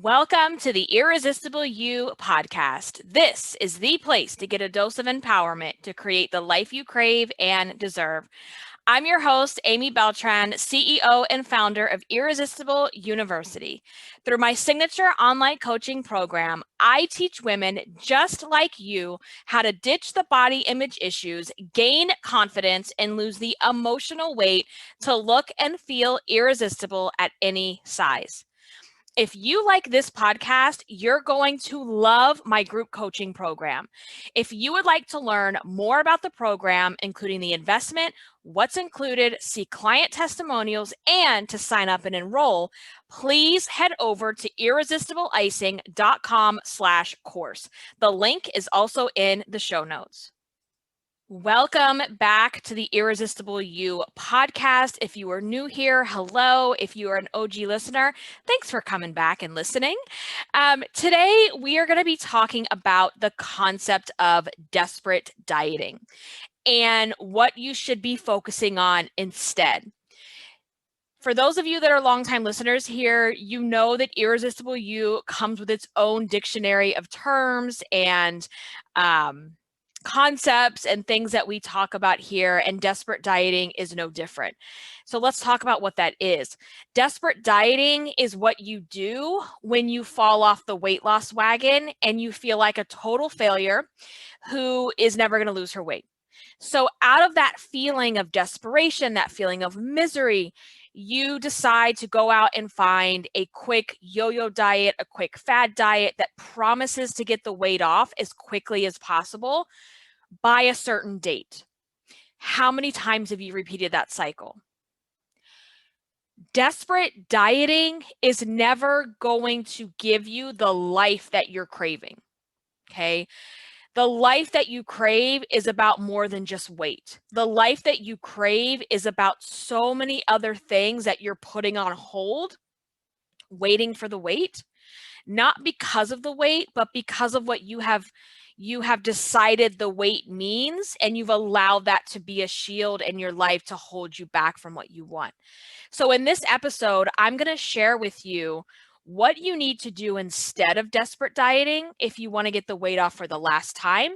Welcome to the Irresistible You podcast. This is the place to get a dose of empowerment to create the life you crave and deserve. I'm your host, Amy Beltran, CEO and founder of Irresistible University. Through my signature online coaching program, I teach women just like you how to ditch the body image issues, gain confidence, and lose the emotional weight to look and feel irresistible at any size. If you like this podcast, you're going to love my group coaching program. If you would like to learn more about the program, including the investment, what's included, see client testimonials, and to sign up and enroll, please head over to irresistibleicing.com/course. The link is also in the show notes. Welcome back to the Irresistible You podcast. If you are new here, hello. If you are an OG listener, thanks for coming back and listening. Today, we are going to be talking about the concept of desperate dieting and what you should be focusing on instead. For those of you that are longtime listeners here, you know that Irresistible You comes with its own dictionary of terms and concepts and things that we talk about here, and desperate dieting is no different. So let's talk about what that is. Desperate dieting is what you do when you fall off the weight loss wagon and you feel like a total failure who is never going to lose her weight. So out of that feeling of desperation, that feeling of misery, you decide to go out and find a quick yo-yo diet, a quick fad diet that promises to get the weight off as quickly as possible by a certain date. How many times have you repeated that cycle? Desperate dieting is never going to give you the life that you're craving, okay? The life that you crave is about more than just weight. The life that you crave is about so many other things that you're putting on hold, waiting for the weight, not because of the weight, but because of what you have decided the weight means, and you've allowed that to be a shield in your life to hold you back from what you want. So in this episode, I'm going to share with you what you need to do instead of desperate dieting if you want to get the weight off for the last time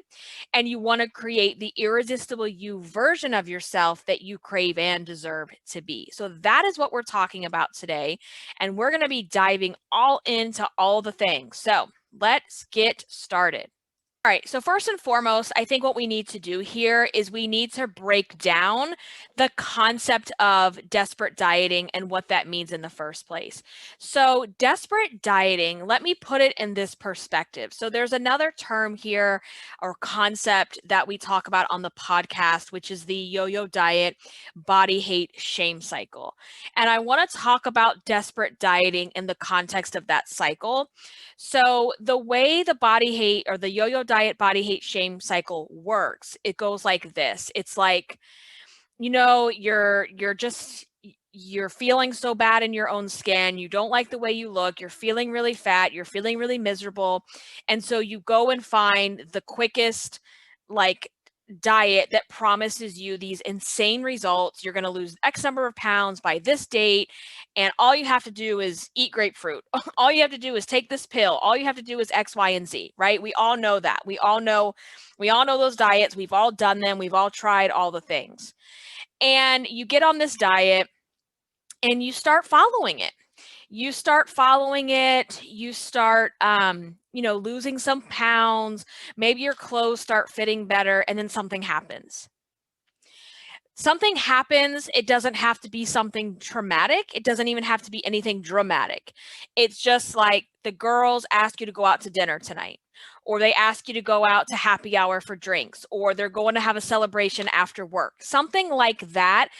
and you want to create the irresistible you version of yourself that you crave and deserve to be. So that is what we're talking about today, and we're going to be diving all into all the things. So let's get started. All right, so first and foremost, I think what we need to do here is we need to break down the concept of desperate dieting and what that means in the first place. So desperate dieting, let me put it in this perspective. So there's another term here or concept that we talk about on the podcast, which is the yo-yo diet, body hate, shame cycle. And I want to talk about desperate dieting in the context of that cycle. So the way the body hate or the yo-yo diet body hate shame cycle works, it goes like this. It's like, you're feeling so bad in your own skin. You don't like the way you look. You're feeling really fat. You're feeling really miserable. And so you go and find the quickest, diet that promises you these insane results. You're going to lose X number of pounds by this date. And all you have to do is eat grapefruit. All you have to do is take this pill. All you have to do is X, Y, and Z, right? We all know that. We all know those diets. We've all done them. We've all tried all the things. And you get on this diet and you start following it. You start losing some pounds. Maybe your clothes start fitting better, and then something happens. Something happens. It doesn't have to be something traumatic. It doesn't even have to be anything dramatic. It's just like the girls ask you to go out to dinner tonight, or they ask you to go out to happy hour for drinks, or they're going to have a celebration after work. Something like that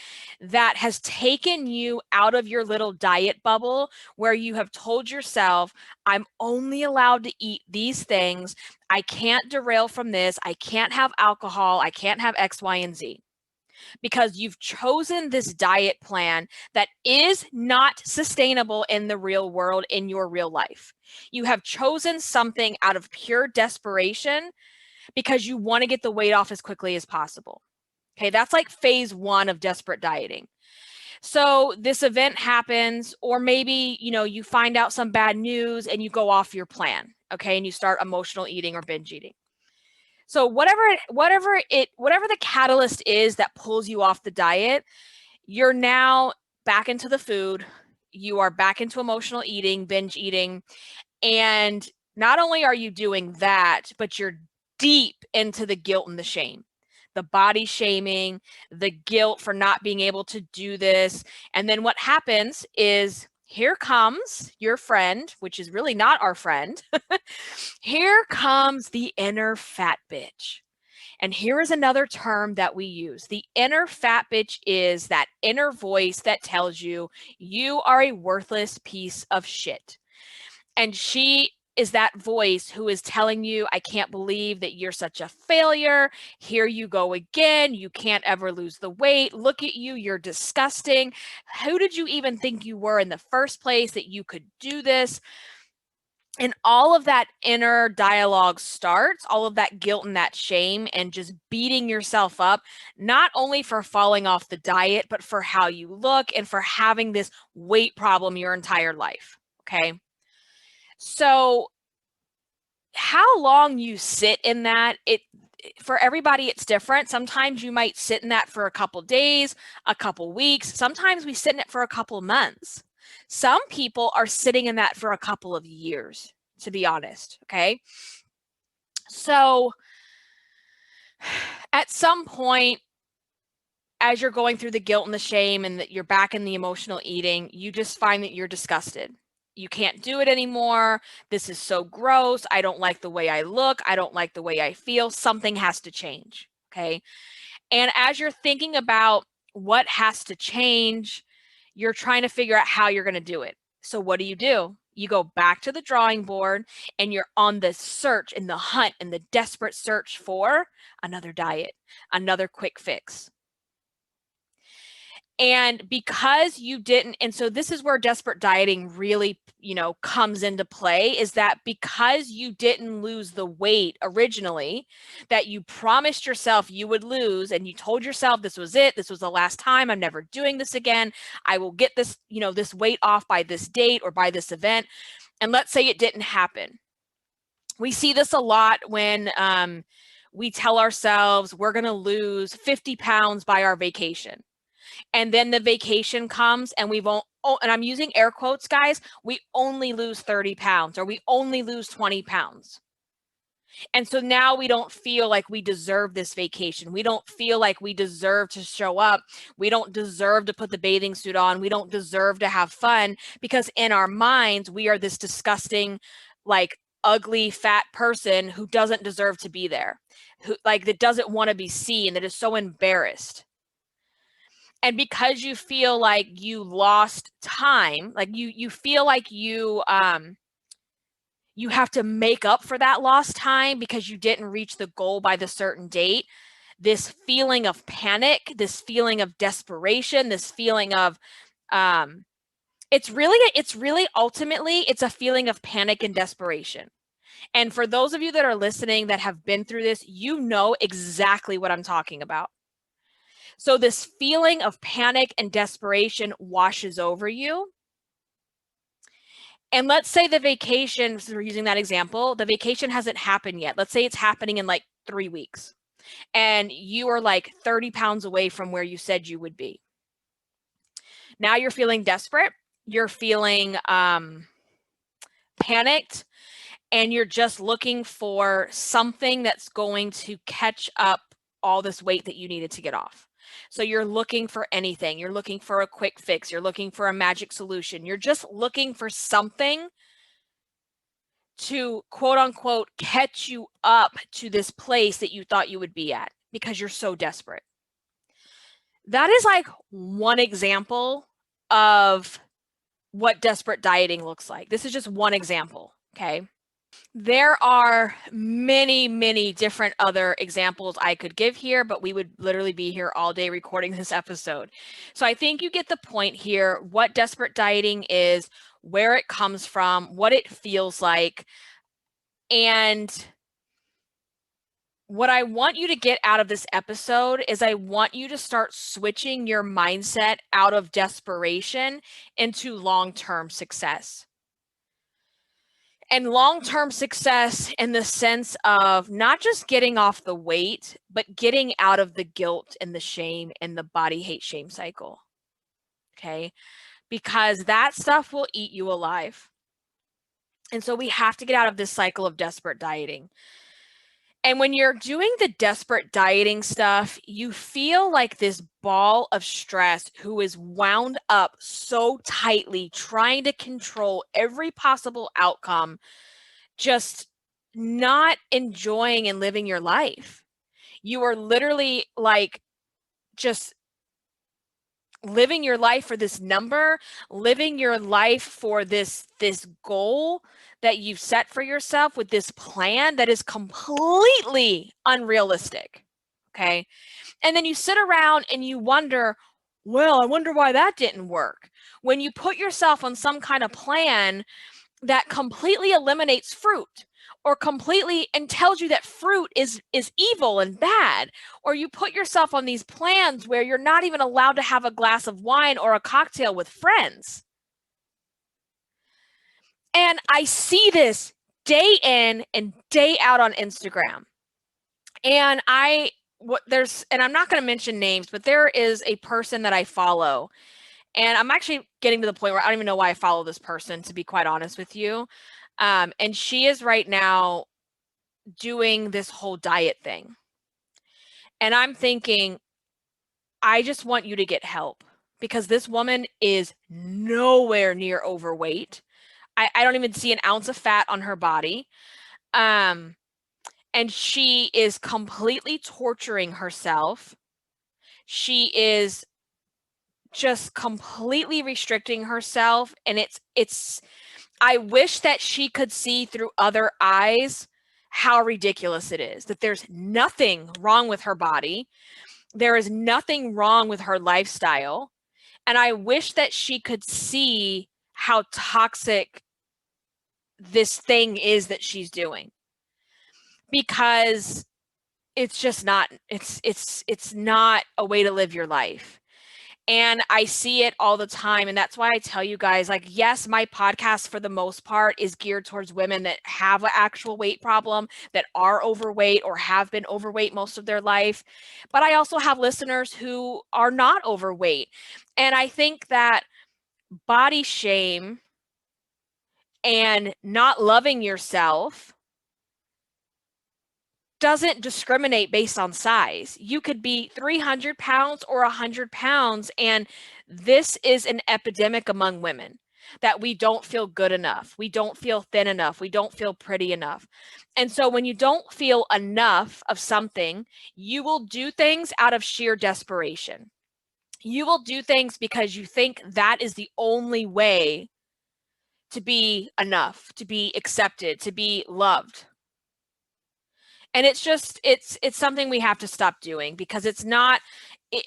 has taken you out of your little diet bubble where you have told yourself, I'm only allowed to eat these things. I can't derail from this. I can't have alcohol. I can't have X, Y, and Z. Because you've chosen this diet plan that is not sustainable in the real world, in your real life. You have chosen something out of pure desperation because you want to get the weight off as quickly as possible. Okay, that's like phase one of desperate dieting. So this event happens, or maybe, you find out some bad news and you go off your plan, okay, and you start emotional eating or binge eating. So whatever the catalyst is that pulls you off the diet, you're now back into the food, you are back into emotional eating, binge eating, and not only are you doing that, but you're deep into the guilt and the shame, the body shaming, the guilt for not being able to do this. And then what happens is here comes your friend, which is really not our friend. Here comes the inner fat bitch. And here is another term that we use. The inner fat bitch is that inner voice that tells you you are a worthless piece of shit. And she is that voice who is telling you, I can't believe that you're such a failure. Here you go again. You can't ever lose the weight. Look at you. You're disgusting. Who did you even think you were in the first place that you could do this? And all of that inner dialogue starts, all of that guilt and that shame, and just beating yourself up, not only for falling off the diet, but for how you look and for having this weight problem your entire life. Okay. So how long you sit in that, for everybody, it's different. Sometimes you might sit in that for a couple days, a couple weeks. Sometimes we sit in it for a couple months. Some people are sitting in that for a couple of years, to be honest. Okay. So at some point, as you're going through the guilt and the shame and that you're back in the emotional eating, you just find that you're disgusted. You can't do it anymore. This is so gross. I don't like the way I look. I don't like the way I feel. Something has to change. Okay. And as you're thinking about what has to change, you're trying to figure out how you're going to do it. So what do? You go back to the drawing board and you're on the search and the hunt and the desperate search for another diet, another quick fix. And because you didn't, and so this is where desperate dieting really, comes into play, is that because you didn't lose the weight originally that you promised yourself you would lose, and you told yourself this was it, this was the last time, I'm never doing this again, I will get this, this weight off by this date or by this event. And let's say it didn't happen. We see this a lot when we tell ourselves we're going to lose 50 pounds by our vacation. And then the vacation comes and and I'm using air quotes, guys, we only lose 30 pounds or we only lose 20 pounds. And so now we don't feel like we deserve this vacation. We don't feel like we deserve to show up. We don't deserve to put the bathing suit on. We don't deserve to have fun, because in our minds, we are this disgusting, like, ugly, fat person who doesn't deserve to be there, who, like, that doesn't want to be seen, that is so embarrassed. And because you feel like you lost time, like you feel like you have to make up for that lost time because you didn't reach the goal by the certain date, this feeling of panic, this feeling of desperation, this feeling of it's really ultimately it's a feeling of panic and desperation. And for those of you that are listening that have been through this, you know exactly what I'm talking about. So this feeling of panic and desperation washes over you. And let's say the vacation, so we're using that example, the vacation hasn't happened yet. Let's say it's happening in like 3 weeks. And you are like 30 pounds away from where you said you would be. Now you're feeling desperate. You're feeling panicked. And you're just looking for something that's going to catch up all this weight that you needed to get off. So you're looking for anything. You're looking for a quick fix. You're looking for a magic solution. You're just looking for something to, quote unquote, catch you up to this place that you thought you would be at because you're so desperate. That is like one example of what desperate dieting looks like. This is just one example, okay? There are many, many different other examples I could give here, but we would literally be here all day recording this episode. So I think you get the point here, what desperate dieting is, where it comes from, what it feels like, and what I want you to get out of this episode is I want you to start switching your mindset out of desperation into long-term success. And long-term success in the sense of not just getting off the weight, but getting out of the guilt and the shame and the body hate shame cycle. Okay? Because that stuff will eat you alive. And so we have to get out of this cycle of desperate dieting. And when you're doing the desperate dieting stuff, you feel like this ball of stress who is wound up so tightly, trying to control every possible outcome, just not enjoying and living your life. You are literally like just living your life for this number, living your life for this goal that you've set for yourself with this plan that is completely unrealistic. Okay? And then you sit around and you wonder, well, I wonder why that didn't work. When you put yourself on some kind of plan that completely eliminates fruit or completely and tells you that fruit is evil and bad, or you put yourself on these plans where you're not even allowed to have a glass of wine or a cocktail with friends. And I see this day in and day out on Instagram. And I'm not going to mention names, but there is a person that I follow. And I'm actually getting to the point where I don't even know why I follow this person, to be quite honest with you. And she is right now doing this whole diet thing. And I'm thinking, I just want you to get help because this woman is nowhere near overweight. I don't even see an ounce of fat on her body. And she is completely torturing herself. She is just completely restricting herself. And I wish that she could see through other eyes how ridiculous it is, that there's nothing wrong with her body. There is nothing wrong with her lifestyle. And I wish that she could see how toxic this thing is that she's doing. Because it's just not, it's not a way to live your life. And I see it all the time. And that's why I tell you guys, like, yes, my podcast for the most part is geared towards women that have an actual weight problem, that are overweight or have been overweight most of their life. But I also have listeners who are not overweight. And I think that body shame and not loving yourself doesn't discriminate based on size. You could be 300 pounds or 100 pounds, and this is an epidemic among women, that we don't feel good enough. We don't feel thin enough. We don't feel pretty enough. And so when you don't feel enough of something, you will do things out of sheer desperation. You will do things because you think that is the only way to be enough, to be accepted, to be loved. And it's something we have to stop doing, because it's not,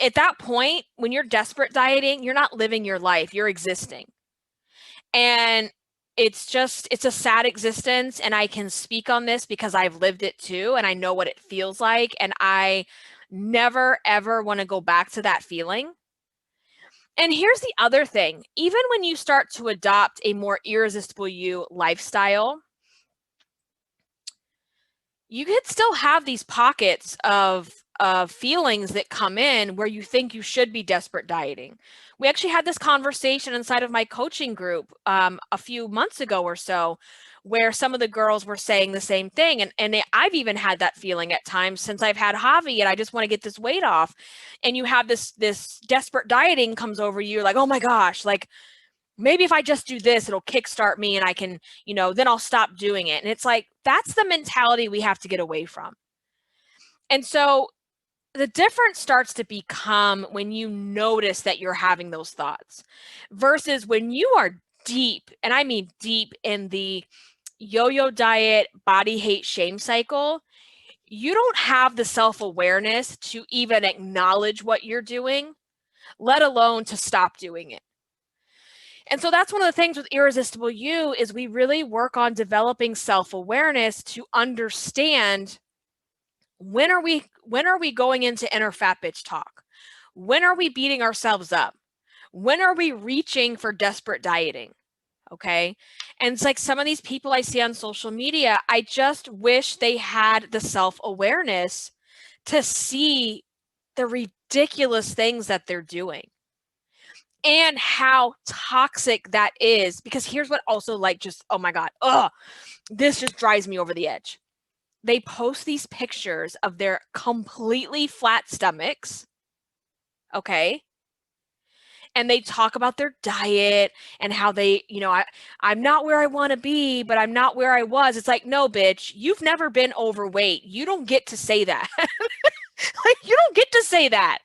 at that point, when you're desperate dieting, you're not living your life, you're existing. And it's a sad existence. And I can speak on this because I've lived it too. And I know what it feels like. And I never, ever want to go back to that feeling. And here's the other thing. Even when you start to adopt a more irresistible you lifestyle, you could still have these pockets of feelings that come in where you think you should be desperate dieting. We actually had this conversation inside of my coaching group a few months ago or so, where some of the girls were saying the same thing. And I've even had that feeling at times since I've had Javi, and I just want to get this weight off. And you have this desperate dieting comes over you, like, oh my gosh, like, maybe if I just do this, it'll kickstart me and I can, then I'll stop doing it. And it's like, that's the mentality we have to get away from. And so the difference starts to become when you notice that you're having those thoughts versus when you are deep, and I mean deep, in the yo-yo diet, body hate shame cycle. You don't have the self-awareness to even acknowledge what you're doing, let alone to stop doing it. And so that's one of the things with Irresistible You is we really work on developing self-awareness to understand When are we going into inner fat bitch talk? When are we beating ourselves up? When are we reaching for desperate dieting? Okay. And it's like some of these people I see on social media, I just wish they had the self-awareness to see the ridiculous things that they're doing and how toxic that is. Because here's what also, like, just, oh my God, this just drives me over the edge. They post these pictures of their completely flat stomachs. Okay. And they talk about their diet and how they, I'm not where I want to be, but I'm not where I was. It's like, no, bitch, you've never been overweight. You don't get to say that. Like, you don't get to say that.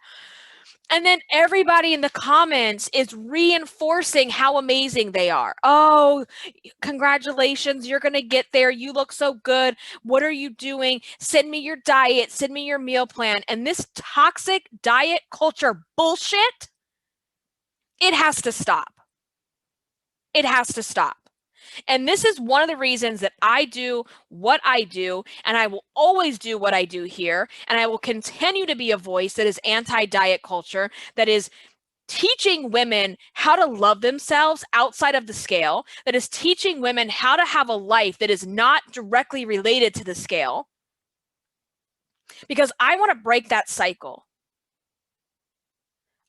And then everybody in the comments is reinforcing how amazing they are. Oh, congratulations, you're going to get there. You look so good. What are you doing? Send me your diet. Send me your meal plan. And this toxic diet culture bullshit, it has to stop. It has to stop. And this is one of the reasons that I do what I do, and I will always do what I do here, and I will continue to be a voice that is anti-diet culture, that is teaching women how to love themselves outside of the scale, that is teaching women how to have a life that is not directly related to the scale, because I want to break that cycle.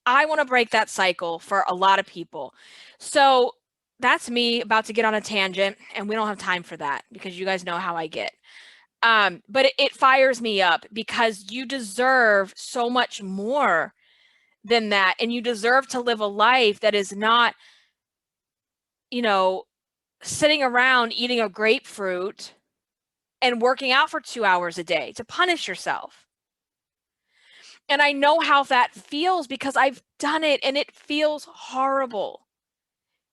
I want to break that cycle for a lot of people. So that's me about to get on a tangent, and we don't have time for that because you guys know how I get. But it fires me up because you deserve so much more than that. And you deserve to live a life that is not, sitting around eating a grapefruit and working out for 2 hours a day to punish yourself. And I know how that feels because I've done it, and it feels horrible.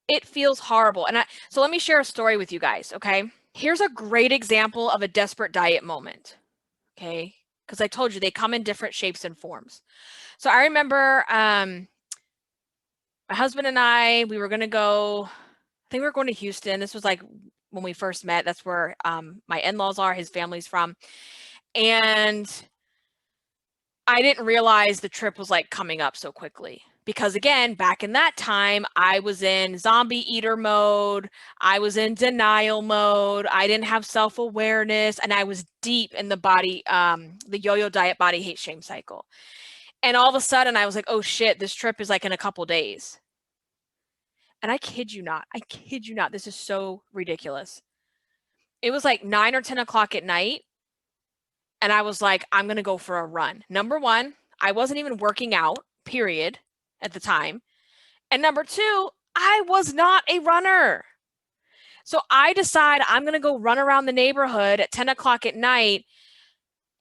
It feels horrible. So let me share a story with you guys, okay? Here's a great example of a desperate diet moment, okay? Because I told you they come in different shapes and forms. So I remember my husband and we were going to go, I think we were going to Houston. This was like when we first met. That's where my in-laws are, his family's from. And I didn't realize the trip was like coming up so quickly. Because again, back in that time, I was in zombie eater mode. I was in denial mode. I didn't have self-awareness, and I was deep in the the yo-yo diet body hate shame cycle. And all of a sudden I was like, oh shit, this trip is like in a couple days. And I kid you not, this is so ridiculous. It was like 9 or 10 o'clock at night. And I was like, I'm going to go for a run. Number one, I wasn't even working out, period, at the time. And number two, I was not a runner. So I decide I'm going to go run around the neighborhood at 10 o'clock at night.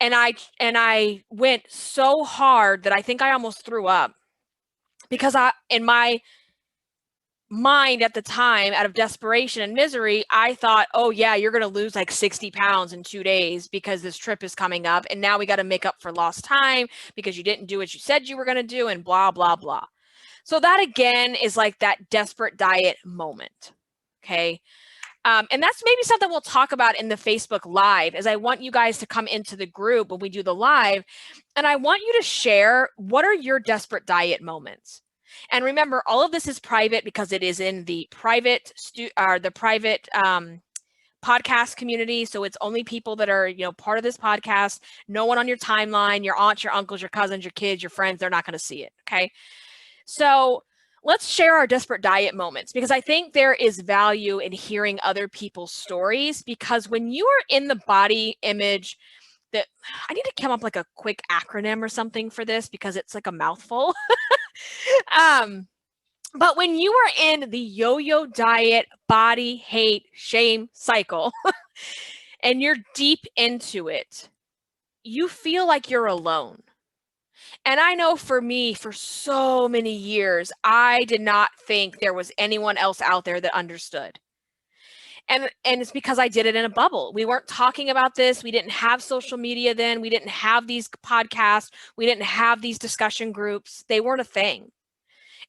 And I went so hard that I think I almost threw up because in my mind at the time, out of desperation and misery, I thought, oh yeah, you're going to lose like 60 pounds in 2 days because this trip is coming up. And now we got to make up for lost time because you didn't do what you said you were going to do, and blah, blah, blah. So that again is like that desperate diet moment. Okay. And that's maybe something we'll talk about in the Facebook Live, as I want you guys to come into the group when we do the live. And I want you to share, what are your desperate diet moments? And remember, all of this is private because it is in the private podcast community. So it's only people that are, part of this podcast. No one on your timeline, your aunts, your uncles, your cousins, your kids, your friends, they're not going to see it. Okay. So let's share our desperate diet moments, because I think there is value in hearing other people's stories, because when you are in the body image that, I need to come up like a quick acronym or something for this because it's like a mouthful. But when you are in the yo-yo diet, body hate, shame cycle, and you're deep into it, you feel like you're alone. And I know for me, for so many years, I did not think there was anyone else out there that understood. And it's because I did it in a bubble. We weren't talking about this. We didn't have social media then. We didn't have these podcasts. We didn't have these discussion groups. They weren't a thing.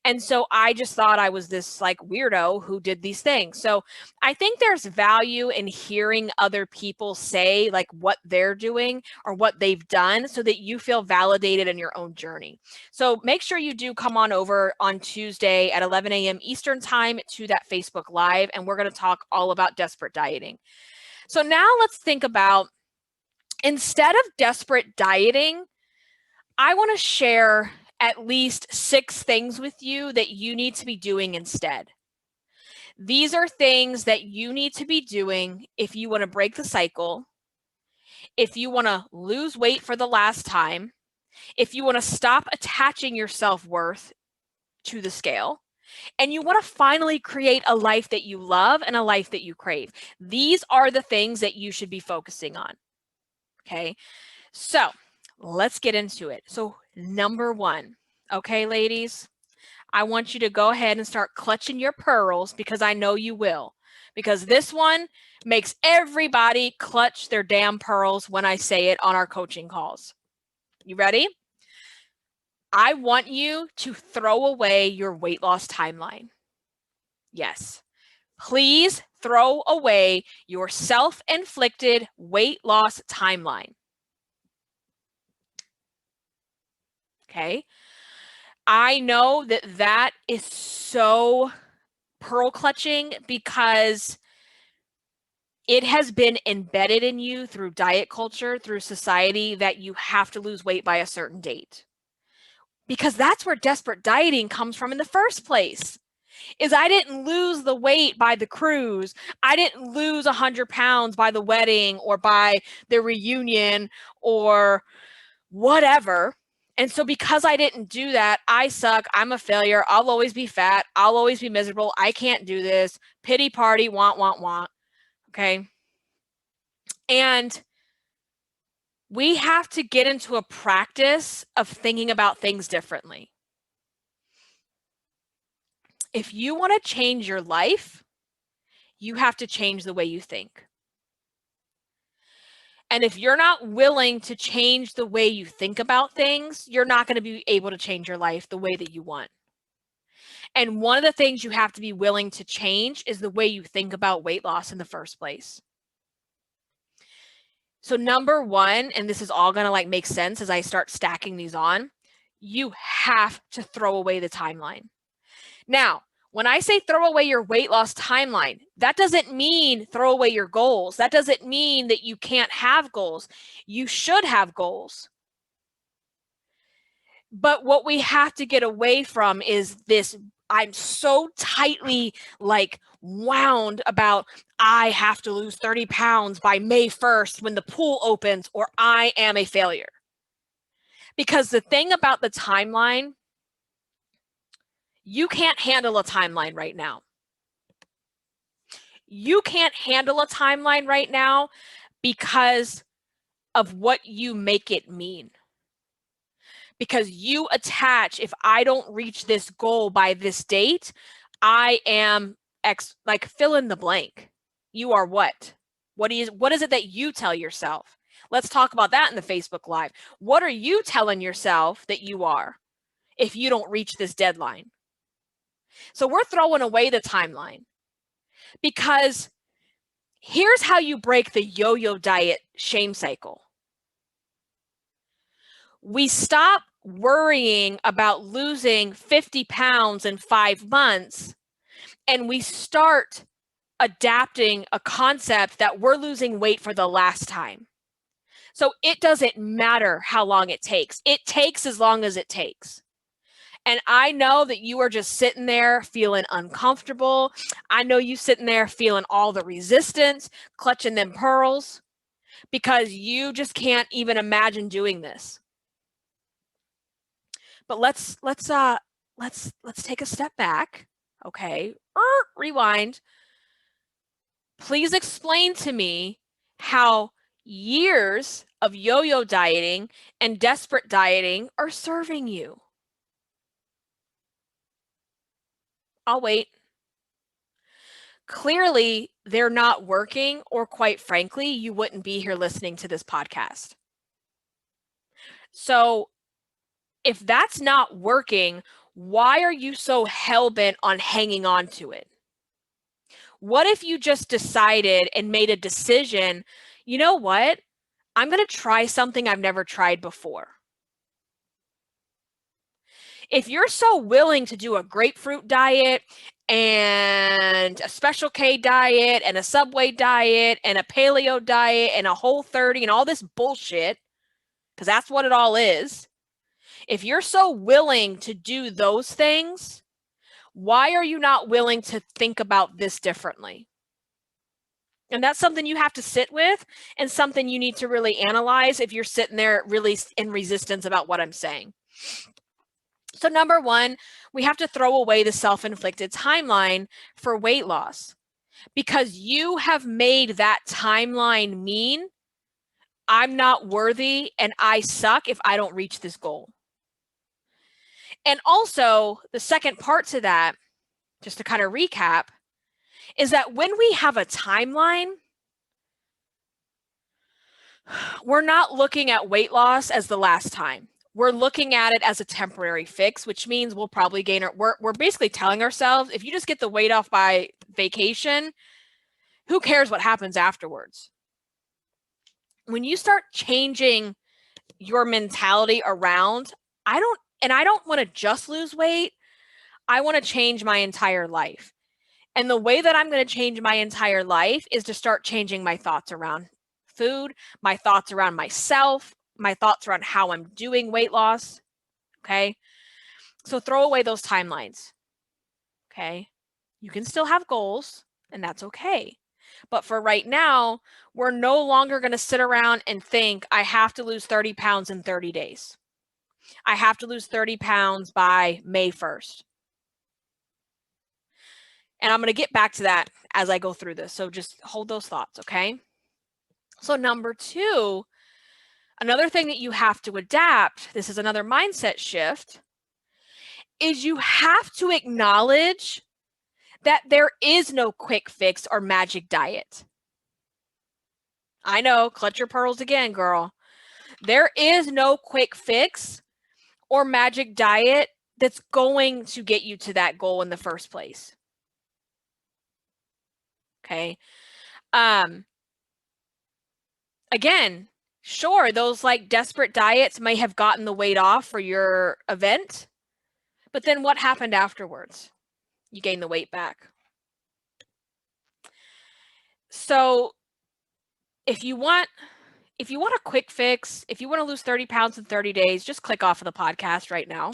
And so I just thought I was this like weirdo who did these things. So I think there's value in hearing other people say like what they're doing or what they've done so that you feel validated in your own journey. So make sure you do come on over on Tuesday at 11 a.m. Eastern time to that Facebook Live, and we're going to talk all about desperate dieting. So now let's think about, instead of desperate dieting, I want to share at least 6 things with you that you need to be doing instead. These are things that you need to be doing if you want to break the cycle, if you want to lose weight for the last time, if you want to stop attaching your self-worth to the scale, and you want to finally create a life that you love and a life that you crave. These are the things that you should be focusing on. Okay, so let's get into it. So number 1, okay, ladies, I want you to go ahead and start clutching your pearls, because I know you will, because this one makes everybody clutch their damn pearls when I say it on our coaching calls. You ready? I want you to throw away your weight loss timeline. Yes. Please throw away your self-inflicted weight loss timeline. Okay? I know that that is so pearl clutching because it has been embedded in you through diet culture, through society, that you have to lose weight by a certain date. Because that's where desperate dieting comes from in the first place. Is I didn't lose the weight by the cruise. I didn't lose 100 pounds by the wedding or by the reunion or whatever. And so because I didn't do that, I suck. I'm a failure. I'll always be fat. I'll always be miserable. I can't do this. Pity party, want. Okay. And we have to get into a practice of thinking about things differently. If you want to change your life, you have to change the way you think. And if you're not willing to change the way you think about things, you're not going to be able to change your life the way that you want. And one of the things you have to be willing to change is the way you think about weight loss in the first place. So number 1, and this is all going to like make sense as I start stacking these on, you have to throw away the timeline. Now, when I say throw away your weight loss timeline, that doesn't mean throw away your goals. That doesn't mean that you can't have goals. You should have goals. But what we have to get away from is this, I'm so tightly like wound about, I have to lose 30 pounds by May 1st when the pool opens, or I am a failure. Because the thing about the timeline, you can't handle a timeline right now. You can't handle a timeline right now because of what you make it mean. Because you attach, if I don't reach this goal by this date, I am X, like fill in the blank. You are what? What is it that you tell yourself? Let's talk about that in the Facebook Live. What are you telling yourself that you are if you don't reach this deadline? So we're throwing away the timeline, because here's how you break the yo-yo diet shame cycle. We stop worrying about losing 50 pounds in 5 months, and we start adapting a concept that we're losing weight for the last time. So it doesn't matter how long it takes. It takes as long as it takes. And I know that you are just sitting there feeling uncomfortable. I know you sitting there feeling all the resistance, clutching them pearls, because you just can't even imagine doing this. But let's take a step back. Okay. Rewind. Please explain to me how years of yo-yo dieting and desperate dieting are serving you. I'll wait. Clearly, they're not working, or quite frankly, you wouldn't be here listening to this podcast. So if that's not working, Why are you so hell-bent on hanging on to it? What if you just decided and made a decision, you know what? I'm going to try something I've never tried before. If you're so willing to do a grapefruit diet and a Special K diet and a Subway diet and a paleo diet and a Whole30 and all this bullshit, because that's what it all is. If you're so willing to do those things, why are you not willing to think about this differently? And that's something you have to sit with and something you need to really analyze if you're sitting there really in resistance about what I'm saying. So number one, we have to throw away the self-inflicted timeline for weight loss because you have made that timeline mean I'm not worthy and I suck if I don't reach this goal. And also, the second part to that, just to kind of recap, is that when we have a timeline, we're not looking at weight loss as the last time. We're looking at it as a temporary fix, which means we'll probably gain we're basically telling ourselves, if you just get the weight off by vacation, who cares what happens afterwards? When you start changing your mentality around, I don't want to just lose weight. I want to change my entire life. And the way that I'm going to change my entire life is to start changing my thoughts around food, my thoughts around myself, my thoughts around how I'm doing weight loss. Okay. So throw away those timelines. Okay. You can still have goals, and that's okay. But for right now, we're no longer going to sit around and think, I have to lose 30 pounds in 30 days. I have to lose 30 pounds by May 1st. And I'm going to get back to that as I go through this. So just hold those thoughts, okay? So number two, another thing that you have to adapt, this is another mindset shift, is you have to acknowledge that there is no quick fix or magic diet. I know, clutch your pearls again, girl. There is no quick fix or magic diet that's going to get you to that goal in the first place. Okay. Again, sure, those like desperate diets may have gotten the weight off for your event, but then what happened afterwards? You gained the weight back. So if you want a quick fix, if you want to lose 30 pounds in 30 days, just click off of the podcast right now.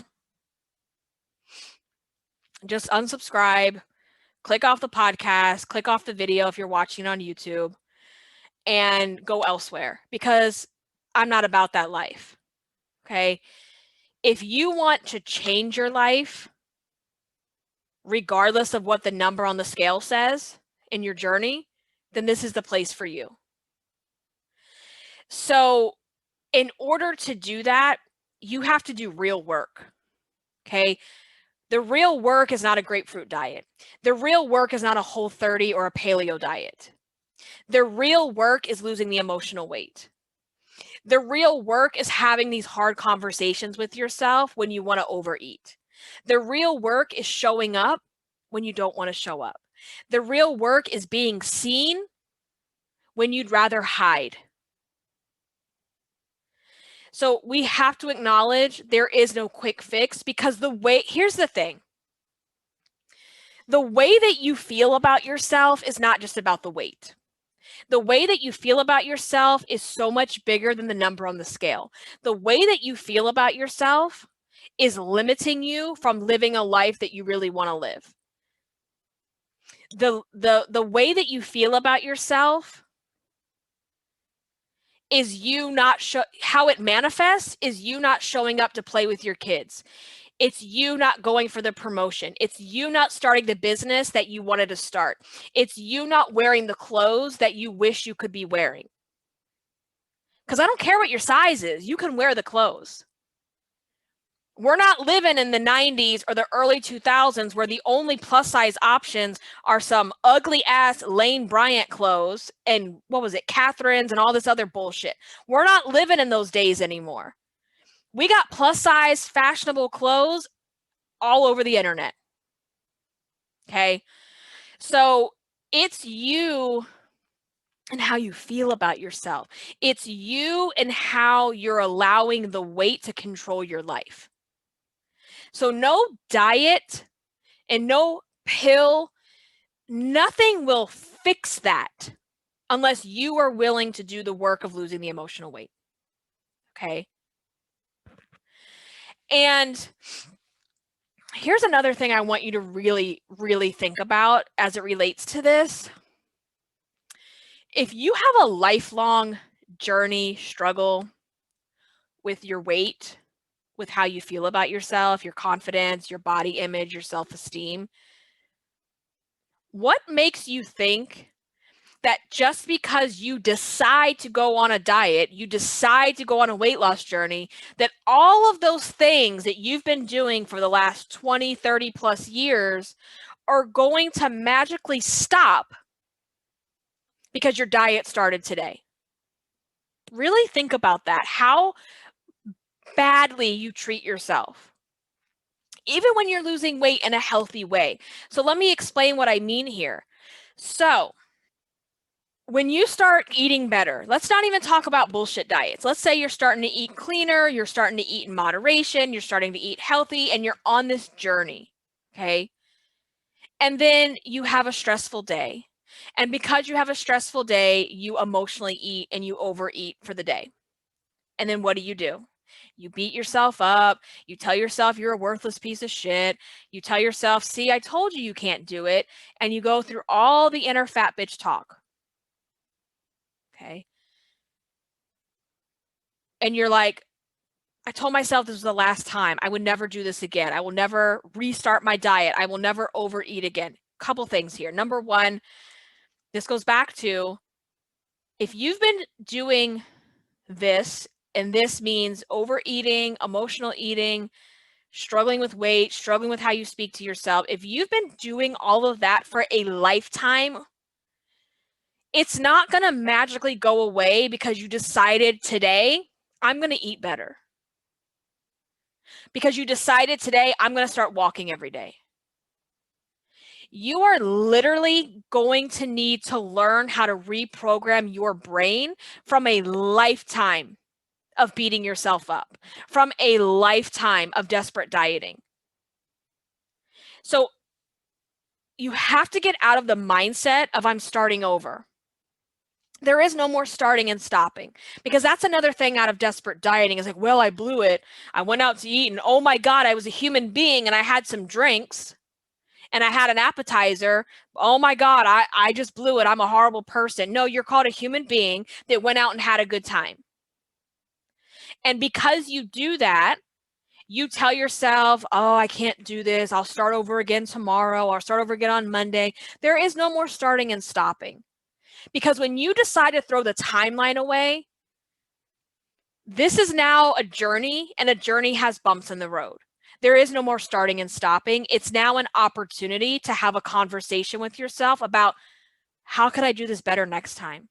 Just unsubscribe, click off the podcast, click off the video if you're watching on YouTube, and go elsewhere, because I'm not about that life. Okay. If you want to change your life, regardless of what the number on the scale says in your journey, then this is the place for you. So in order to do that, you have to do real work. Okay. The real work is not a grapefruit diet. The real work is not a Whole30 or a paleo diet. The real work is losing the emotional weight. The real work is having these hard conversations with yourself when you want to overeat. The real work is showing up when you don't want to show up. The real work is being seen when you'd rather hide. So we have to acknowledge there is no quick fix, because here's the thing. The way that you feel about yourself is not just about the weight. The way that you feel about yourself is so much bigger than the number on the scale. The way that you feel about yourself is limiting you from living a life that you really want to live. The way that you feel about yourself is how it manifests is you not showing up to play with your kids. It's you not going for the promotion. It's you not starting the business that you wanted to start. It's you not wearing the clothes that you wish you could be wearing. Because I don't care what your size is. You can wear the clothes. We're not living in the 90s or the early 2000s where the only plus size options are some ugly ass Lane Bryant clothes and what was it, Catherine's and all this other bullshit. We're not living in those days anymore. We got plus size fashionable clothes all over the internet. Okay. So it's you and how you feel about yourself. It's you and how you're allowing the weight to control your life. So no diet and no pill, nothing will fix that unless you are willing to do the work of losing the emotional weight. Okay. And here's another thing I want you to really, really think about as it relates to this. If you have a lifelong journey, struggle with your weight, with how you feel about yourself, your confidence, your body image, your self-esteem, what makes you think that just because you decide to go on a diet, you decide to go on a weight loss journey, that all of those things that you've been doing for the last 20, 30 plus years are going to magically stop because your diet started today? Really think about that. How badly you treat yourself, even when you're losing weight in a healthy way. So let me explain what I mean here. So when you start eating better, let's not even talk about bullshit diets. Let's say you're starting to eat cleaner, you're starting to eat in moderation, you're starting to eat healthy, and you're on this journey, okay? And then you have a stressful day. And because you have a stressful day, you emotionally eat and you overeat for the day. And then what do? You beat yourself up. You tell yourself you're a worthless piece of shit. You tell yourself, see, I told you can't do it. And you go through all the inner fat bitch talk. Okay. And you're like, I told myself this was the last time. I would never do this again. I will never restart my diet. I will never overeat again. Couple things here. Number one, this goes back to if you've been doing this, and this means overeating, emotional eating, struggling with weight, struggling with how you speak to yourself. If you've been doing all of that for a lifetime, it's not going to magically go away because you decided today, I'm going to eat better. Because you decided today, I'm going to start walking every day. You are literally going to need to learn how to reprogram your brain from a lifetime of beating yourself up, from a lifetime of desperate dieting. So you have to get out of the mindset of I'm starting over. There is no more starting and stopping, because that's another thing out of desperate dieting is like, well, I blew it. I went out to eat and oh my God, I was a human being and I had some drinks and I had an appetizer. Oh my God, I just blew it. I'm a horrible person. No, you're called a human being that went out and had a good time. And because you do that, you tell yourself, oh, I can't do this. I'll start over again tomorrow. I'll start over again on Monday. There is no more starting and stopping. Because when you decide to throw the timeline away, this is now a journey, and a journey has bumps in the road. There is no more starting and stopping. It's now an opportunity to have a conversation with yourself about how could I do this better next time?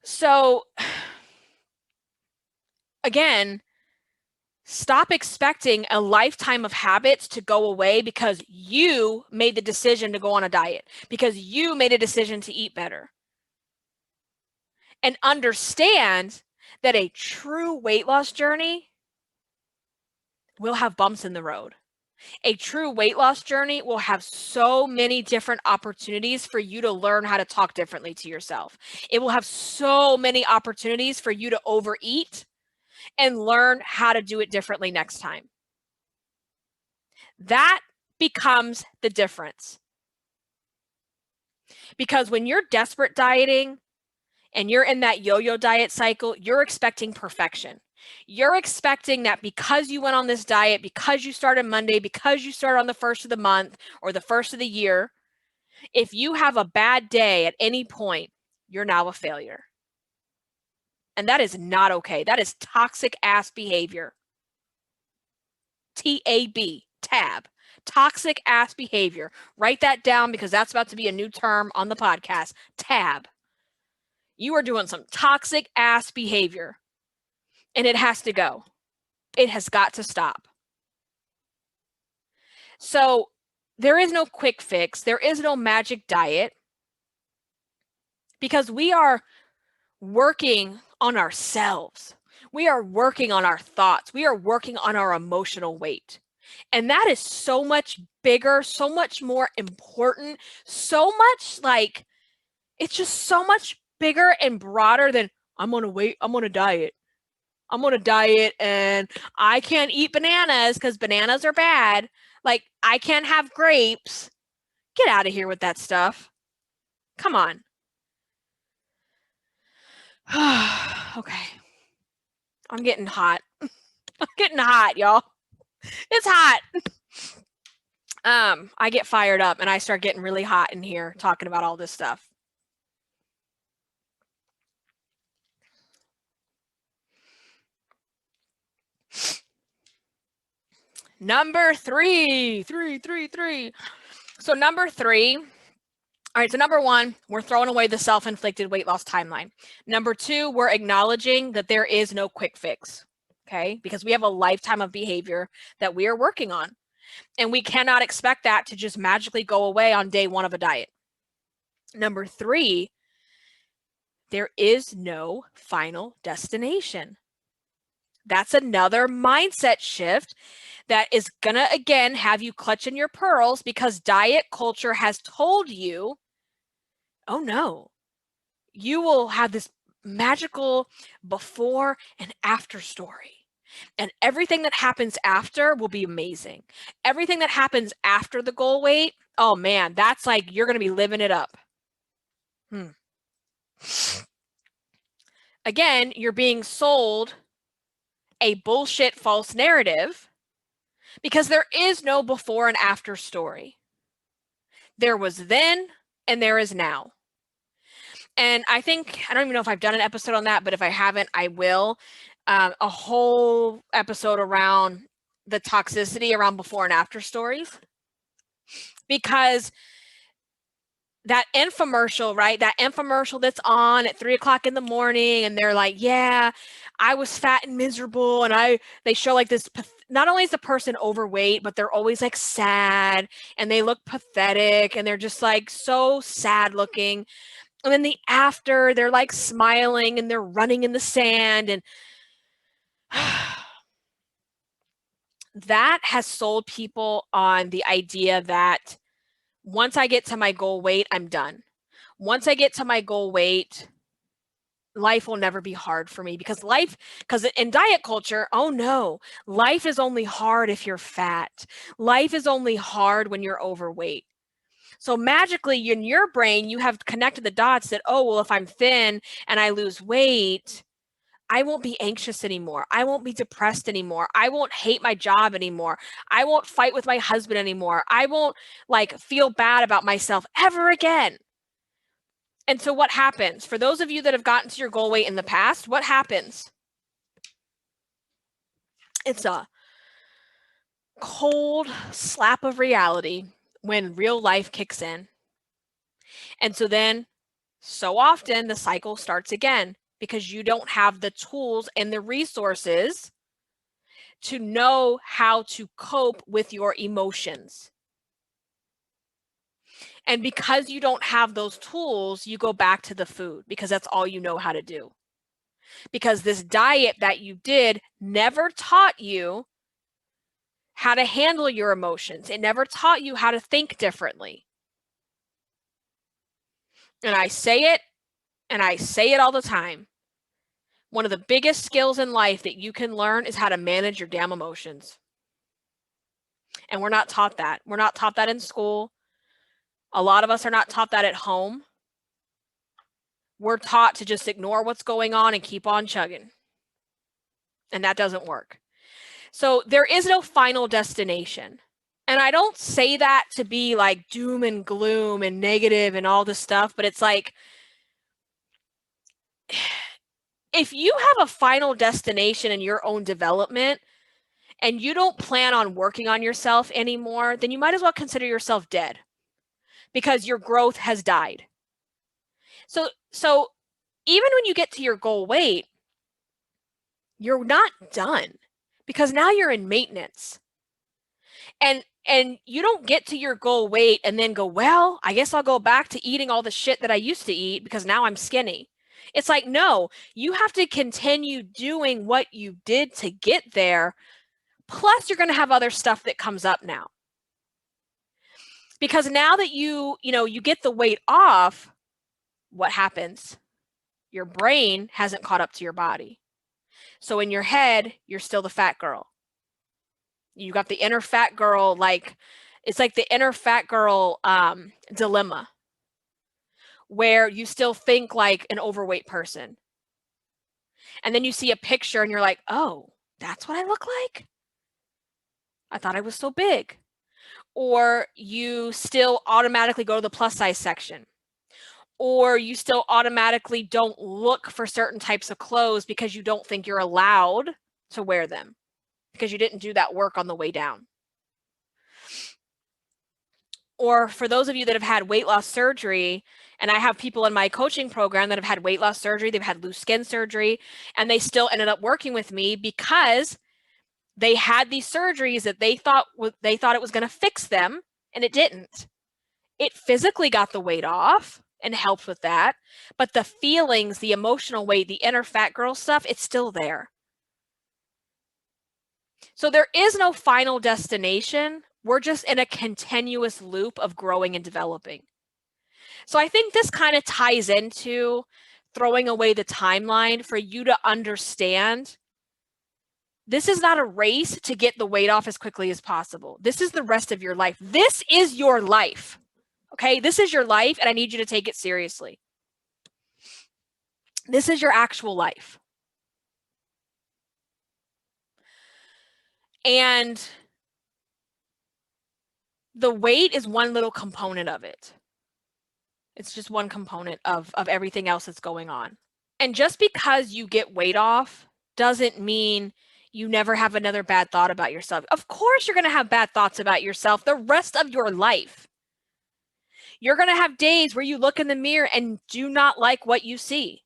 So again, stop expecting a lifetime of habits to go away because you made the decision to go on a diet, because you made a decision to eat better. And understand that a true weight loss journey will have bumps in the road. A true weight loss journey will have so many different opportunities for you to learn how to talk differently to yourself. It will have so many opportunities for you to overeat and learn how to do it differently next time. That becomes the difference. Because when you're desperate dieting and you're in that yo-yo diet cycle, you're expecting perfection. You're expecting that because you went on this diet, because you started Monday, because you started on the first of the month or the first of the year, if you have a bad day at any point, you're now a failure. And that is not okay. That is toxic ass behavior. TAB, tab. Toxic ass behavior. Write that down because that's about to be a new term on the podcast. Tab. You are doing some toxic ass behavior and it has to go. It has got to stop. So there is no quick fix. There is no magic diet, because we are working on ourselves. We are working on our thoughts. We are working on our emotional weight. And that is so much bigger, so much more important, so much like, it's just so much bigger and broader than I'm on a diet. I'm on a diet and I can't eat bananas because bananas are bad. Like, I can't have grapes. Get out of here with that stuff. Come on. Okay. I'm getting hot. I'm getting hot, y'all. It's hot. I get fired up and I start getting really hot in here talking about all this stuff. Number three. So number three. All right, so number one, we're throwing away the self-inflicted weight loss timeline. Number two, we're acknowledging that there is no quick fix, okay? Because we have a lifetime of behavior that we are working on. And we cannot expect that to just magically go away on day one of a diet. Number three, there is no final destination. That's another mindset shift that is gonna, again, have you clutching your pearls, because diet culture has told you, oh no, you will have this magical before and after story. And everything that happens after will be amazing. Everything that happens after the goal weight, oh man, that's like, you're gonna be living it up. Again, you're being sold a bullshit false narrative, because there is no before and after story. There was then and there is now. And I think, I don't even know if I've done an episode on that, but if I haven't, I will. A whole episode around the toxicity around before and after stories. Because that infomercial, right? That infomercial that's on at 3:00 in the morning, and they're like, yeah, I was fat and miserable. And they show like this, not only is the person overweight, but they're always like sad and they look pathetic and they're just like so sad looking. And then the after, they're like smiling and they're running in the sand. And that has sold people on the idea that once I get to my goal weight, I'm done. Once I get to my goal weight, life will never be hard for me, because in diet culture, oh no, life is only hard if you're fat. Life is only hard when you're overweight. So magically in your brain, you have connected the dots that, oh, well, if I'm thin and I lose weight, I won't be anxious anymore. I won't be depressed anymore. I won't hate my job anymore. I won't fight with my husband anymore. I won't like feel bad about myself ever again. And so what happens? For those of you that have gotten to your goal weight in the past, what happens? It's a cold slap of reality when real life kicks in. And so then, so often the cycle starts again, because you don't have the tools and the resources to know how to cope with your emotions. And because you don't have those tools, you go back to the food, because that's all you know how to do. Because this diet that you did never taught you how to handle your emotions. It never taught you how to think differently. And I say it all the time. One of the biggest skills in life that you can learn is how to manage your damn emotions. And we're not taught that. We're not taught that in school. A lot of us are not taught that at home. We're taught to just ignore what's going on and keep on chugging. And that doesn't work. So there is no final destination. And I don't say that to be like doom and gloom and negative and all this stuff, but it's like, if you have a final destination in your own development and you don't plan on working on yourself anymore, then you might as well consider yourself dead, because your growth has died. So even when you get to your goal weight, you're not done, because now you're in maintenance. And you don't get to your goal weight and then go, well, I guess I'll go back to eating all the shit that I used to eat because now I'm skinny. It's like, no, you have to continue doing what you did to get there. Plus, you're going to have other stuff that comes up now. Because now that you get the weight off, what happens? Your brain hasn't caught up to your body. So in your head, you're still the fat girl. You got the inner fat girl, like it's like the inner fat girl dilemma, where you still think like an overweight person. And then you see a picture and you're like, oh, that's what I look like? I thought I was so big. Or you still automatically go to the plus size section. Or you still automatically don't look for certain types of clothes because you don't think you're allowed to wear them because you didn't do that work on the way down. Or for those of you that have had weight loss surgery, and I have people in my coaching program that have had weight loss surgery, they've had loose skin surgery, and they still ended up working with me because they had these surgeries that they thought it was going to fix them, and it didn't. It physically got the weight off and helped with that, but the feelings, the emotional weight, the inner fat girl stuff, it's still there. So there is no final destination. We're just in a continuous loop of growing and developing. So I think this kind of ties into throwing away the timeline for you to understand this is not a race to get the weight off as quickly as possible. This is the rest of your life. This is your life. Okay, this is your life, and I need you to take it seriously. This is your actual life. And the weight is one little component of it. It's just one component of everything else that's going on. And just because you get weight off doesn't mean you never have another bad thought about yourself. Of course, you're going to have bad thoughts about yourself the rest of your life. You're going to have days where you look in the mirror and do not like what you see.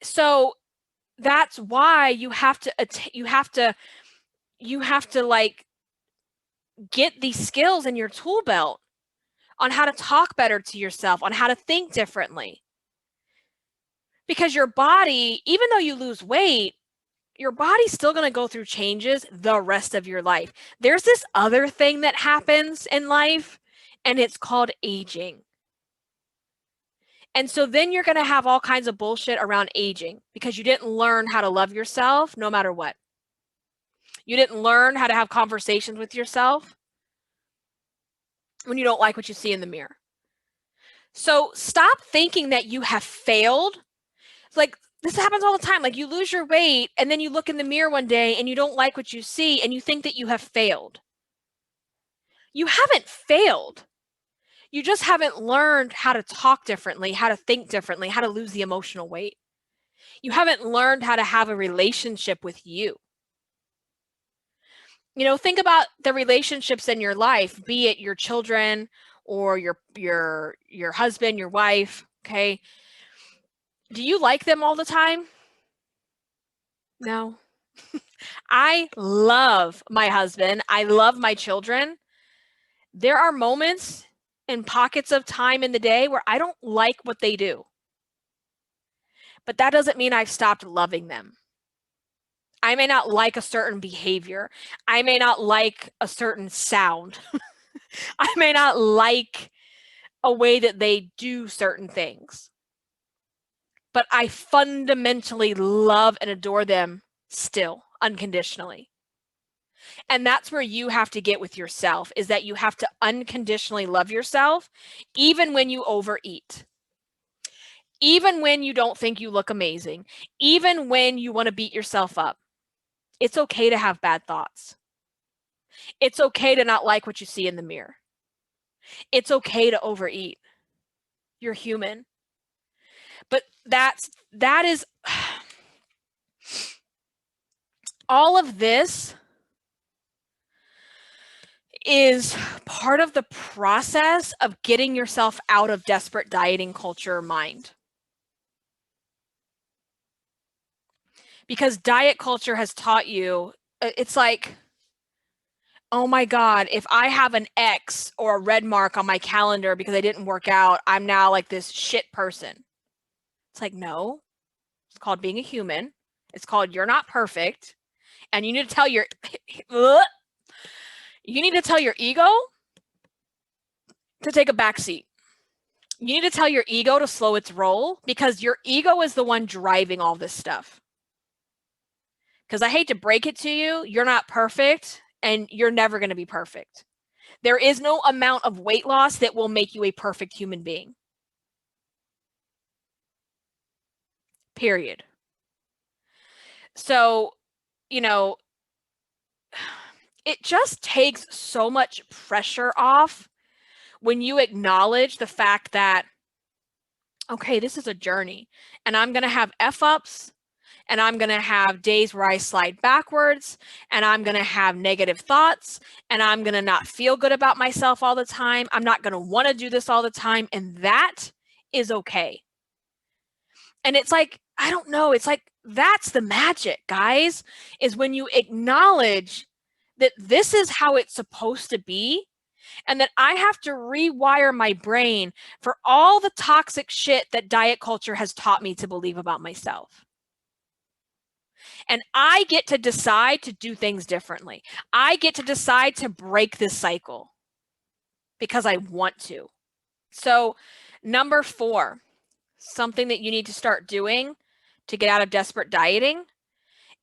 So that's why you have to like get these skills in your tool belt on how to talk better to yourself, on how to think differently. Because your body, even though you lose weight, your body's still going to go through changes the rest of your life. There's this other thing that happens in life, and it's called aging. And so then you're going to have all kinds of bullshit around aging because you didn't learn how to love yourself no matter what. You didn't learn how to have conversations with yourself when you don't like what you see in the mirror. So stop thinking that you have failed. Like, this happens all the time. Like, you lose your weight and then you look in the mirror one day and you don't like what you see and you think that you have failed. You haven't failed. You just haven't learned how to talk differently, how to think differently, how to lose the emotional weight. You haven't learned how to have a relationship with you. You know, think about the relationships in your life, be it your children or your husband, your wife, okay? Do you like them all the time? No. I love my husband. I love my children. There are moments and pockets of time in the day where I don't like what they do. But that doesn't mean I've stopped loving them. I may not like a certain behavior. I may not like a certain sound. I may not like a way that they do certain things. But I fundamentally love and adore them still, unconditionally. And that's where you have to get with yourself, is that you have to unconditionally love yourself, even when you overeat. Even when you don't think you look amazing. Even when you want to beat yourself up. It's okay to have bad thoughts. It's okay to not like what you see in the mirror. It's okay to overeat. You're human. But that is all of this is part of the process of getting yourself out of desperate dieting culture mind. Because diet culture has taught you, it's like, oh my God, if I have an X or a red mark on my calendar because I didn't work out, I'm now like this shit person. It's like, no, it's called being a human. It's called you're not perfect. And you need to tell your ego to take a back seat. You need to tell your ego to slow its roll, because your ego is the one driving all this stuff. Because I hate to break it to you, you're not perfect and you're never going to be perfect. There is no amount of weight loss that will make you a perfect human being. Period. So, you know, it just takes so much pressure off when you acknowledge the fact that, okay, this is a journey and I'm going to have F-ups and I'm going to have days where I slide backwards and I'm going to have negative thoughts and I'm going to not feel good about myself all the time. I'm not going to want to do this all the time. And that is okay. And it's like, I don't know, it's like, that's the magic, guys, is when you acknowledge that this is how it's supposed to be, and that I have to rewire my brain for all the toxic shit that diet culture has taught me to believe about myself. And I get to decide to do things differently. I get to decide to break this cycle because I want to. So, number 4, something that you need to start doing to get out of desperate dieting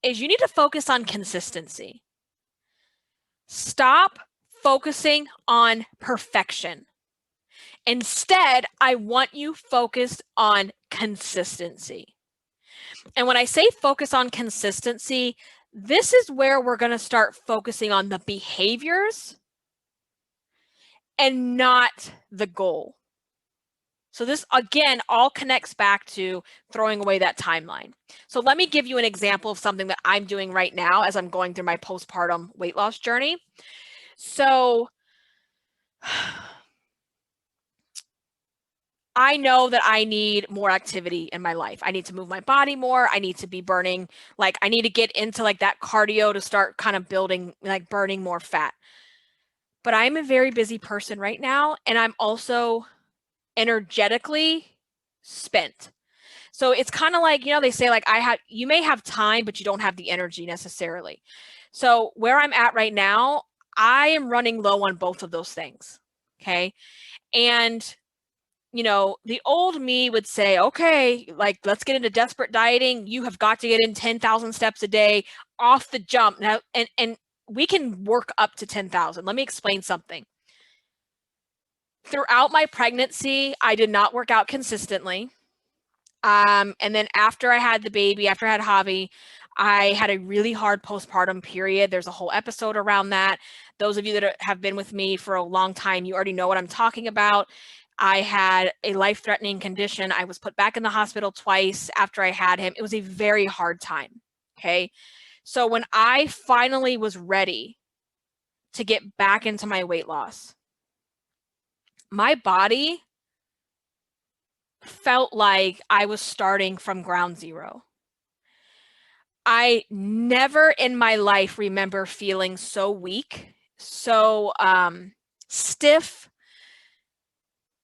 is you need to focus on consistency. Stop focusing on perfection. Instead, I want you focused on consistency. And when I say focus on consistency, this is where we're going to start focusing on the behaviors and not the goal. So this, again, all connects back to throwing away that timeline. So let me give you an example of something that I'm doing right now as I'm going through my postpartum weight loss journey. So I know that I need more activity in my life. I need to move my body more. I need to be burning, like I need to get into like that cardio to start kind of building, like burning more fat. But I'm a very busy person right now, and I'm also energetically spent. So it's kind of like, they say like you may have time, but you don't have the energy necessarily. So where I'm at right now, I am running low on both of those things. Okay. And, the old me would say, okay, like let's get into desperate dieting. You have got to get in 10,000 steps a day off the jump. Now, and we can work up to 10,000. Let me explain something. Throughout my pregnancy, I did not work out consistently. And then after I had the baby, after I had Javi, I had a really hard postpartum period. There's a whole episode around that. Those of you that have been with me for a long time, you already know what I'm talking about. I had a life-threatening condition. I was put back in the hospital twice after I had him. It was a very hard time. Okay. So when I finally was ready to get back into my weight loss, my body felt like I was starting from ground zero. I never in my life remember feeling so weak, so stiff.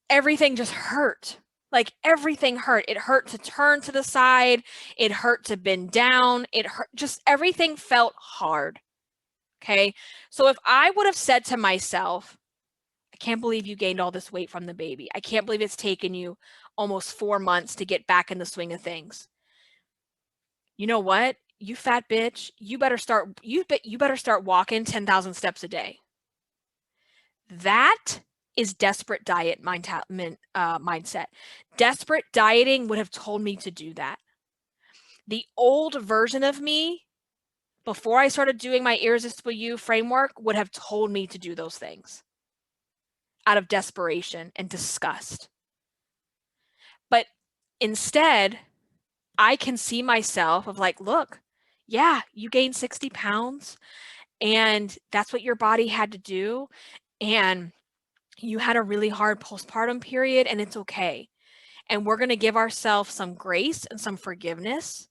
Everything just hurt. Like everything hurt. It hurt to turn to the side. It hurt to bend down. It hurt. Just everything felt hard. Okay. So if I would have said to myself, I can't believe you gained all this weight from the baby. I can't believe it's taken you almost 4 months to get back in the swing of things. You know what? You fat bitch, you better start walking 10,000 steps a day. That is desperate diet mindset. Desperate dieting would have told me to do that. The old version of me, before I started doing my Irresistible You framework, would have told me to do those things out of desperation and disgust. But instead, I can see myself of like, look, yeah, you gained 60 pounds and that's what your body had to do. And you had a really hard postpartum period and it's okay. And we're going to give ourselves some grace and some forgiveness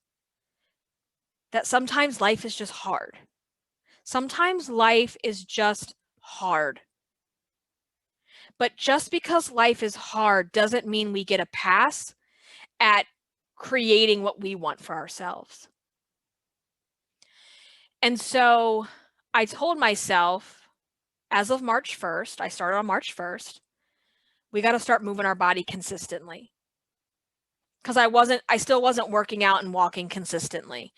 that sometimes life is just hard. Sometimes life is just hard. But just because life is hard doesn't mean we get a pass at creating what we want for ourselves. And so I told myself, as of March 1st, I started on March 1st, we got to start moving our body consistently. Because I still wasn't working out and walking consistently.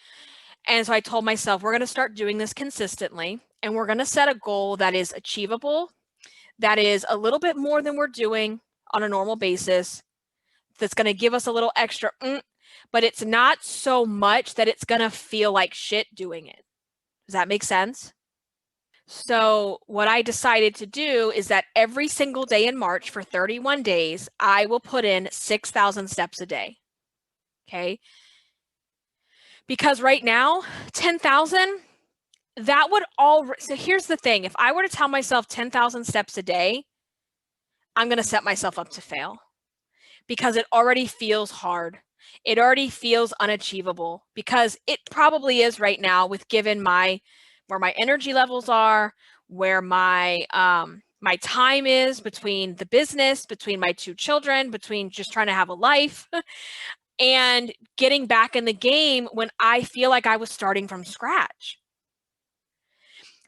And so I told myself, we're going to start doing this consistently, and we're going to set a goal that is achievable, that is a little bit more than we're doing on a normal basis, that's going to give us a little extra, but it's not so much that it's going to feel like shit doing it. Does that make sense? So what I decided to do is that every single day in March for 31 days, I will put in 6,000 steps a day. Okay. Because right now, 10,000, that would so here's the thing. If I were to tell myself 10,000 steps a day, I'm going to set myself up to fail because it already feels hard. It already feels unachievable because it probably is right now with given where my energy levels are, where my time is between the business, between my two children, between just trying to have a life and getting back in the game when I feel like I was starting from scratch.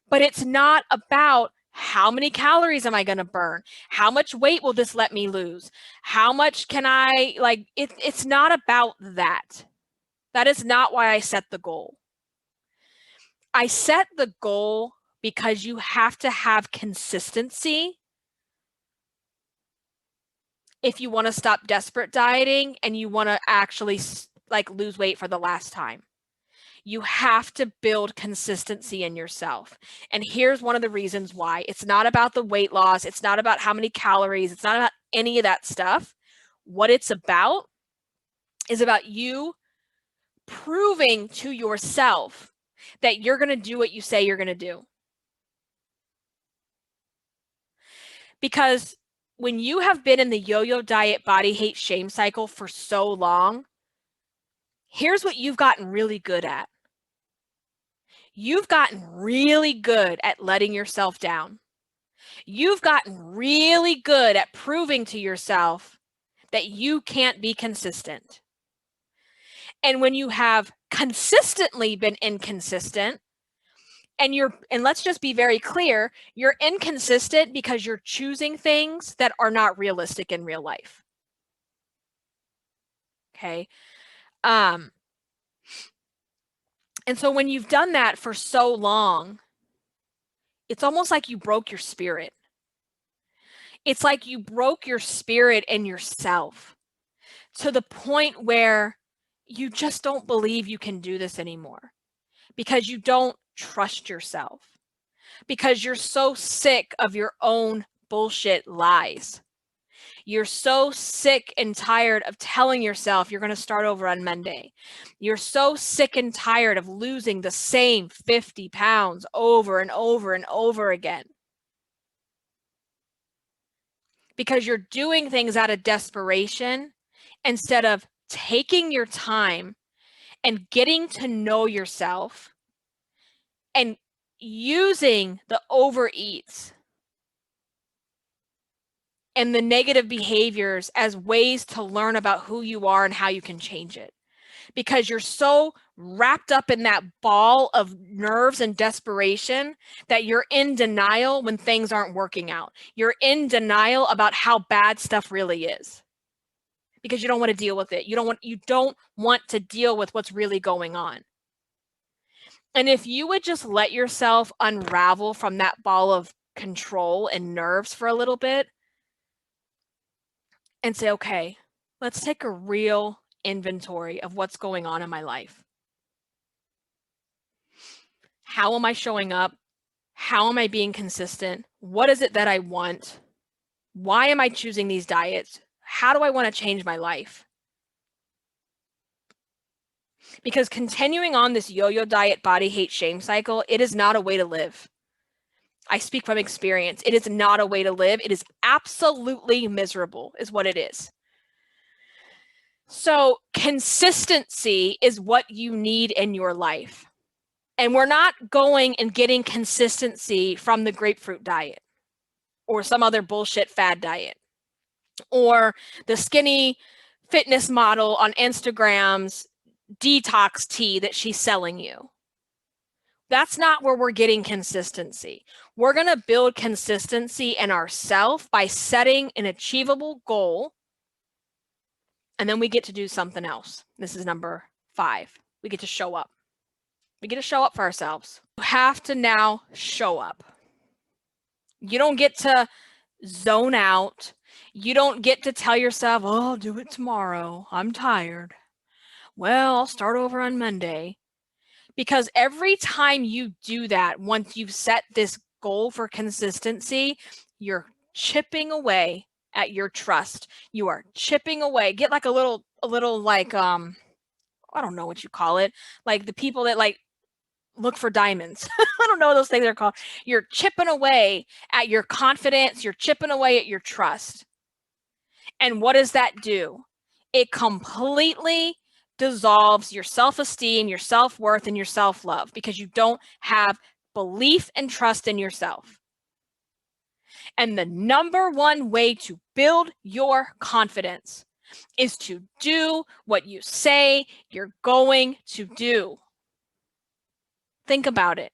But it's not about how many calories am I going to burn? How much weight will this let me lose? How much can I, it's not about that. That is not why I set the goal. I set the goal because you have to have consistency if you want to stop desperate dieting and you want to actually lose weight for the last time. You have to build consistency in yourself. And here's one of the reasons why. It's not about the weight loss. It's not about how many calories. It's not about any of that stuff. What it's about is about you proving to yourself that you're going to do what you say you're going to do. Because when you have been in the yo-yo diet, body hate, shame cycle for so long, here's what you've gotten really good at. You've gotten really good at letting yourself down. You've gotten really good at proving to yourself that you can't be consistent. And when you have consistently been inconsistent, and let's just be very clear, you're inconsistent because you're choosing things that are not realistic in real life. Okay. And so when you've done that for so long, it's almost like you broke your spirit. It's like you broke your spirit and yourself to the point where you just don't believe you can do this anymore because you don't trust yourself, because you're so sick of your own bullshit lies. You're so sick and tired of telling yourself you're going to start over on Monday. You're so sick and tired of losing the same 50 pounds over and over and over again. Because you're doing things out of desperation instead of taking your time and getting to know yourself and using the overeats and the negative behaviors as ways to learn about who you are and how you can change it. Because you're so wrapped up in that ball of nerves and desperation that you're in denial when things aren't working out. You're in denial about how bad stuff really is because you don't want to deal with it. You don't want to deal with what's really going on. And if you would just let yourself unravel from that ball of control and nerves for a little bit and say, okay, let's take a real inventory of what's going on in my life. How am I showing up? How am I being consistent? What is it that I want? Why am I choosing these diets? How do I want to change my life? Because continuing on this yo-yo diet, body hate, shame cycle, it is not a way to live. I speak from experience. It is not a way to live. It is absolutely miserable, is what it is. So consistency is what you need in your life. And we're not going and getting consistency from the grapefruit diet or some other bullshit fad diet or the skinny fitness model on Instagram's detox tea that she's selling you. That's not where we're getting consistency. We're going to build consistency in ourselves by setting an achievable goal. And then we get to do something else. This is number 5. We get to show up. We get to show up for ourselves. You have to now show up. You don't get to zone out. You don't get to tell yourself, oh, I'll do it tomorrow. I'm tired. Well, I'll start over on Monday. Because every time you do that, once you've set this goal for consistency, you're chipping away at your trust. You are chipping away. Get like a little like, I don't know what you call it. Like the people that like look for diamonds. I don't know what those things are called. You're chipping away at your confidence. You're chipping away at your trust. And what does that do? It completely dissolves your self-esteem, your self-worth, and your self-love because you don't have belief and trust in yourself. And the number one way to build your confidence is to do what you say you're going to do. Think about it.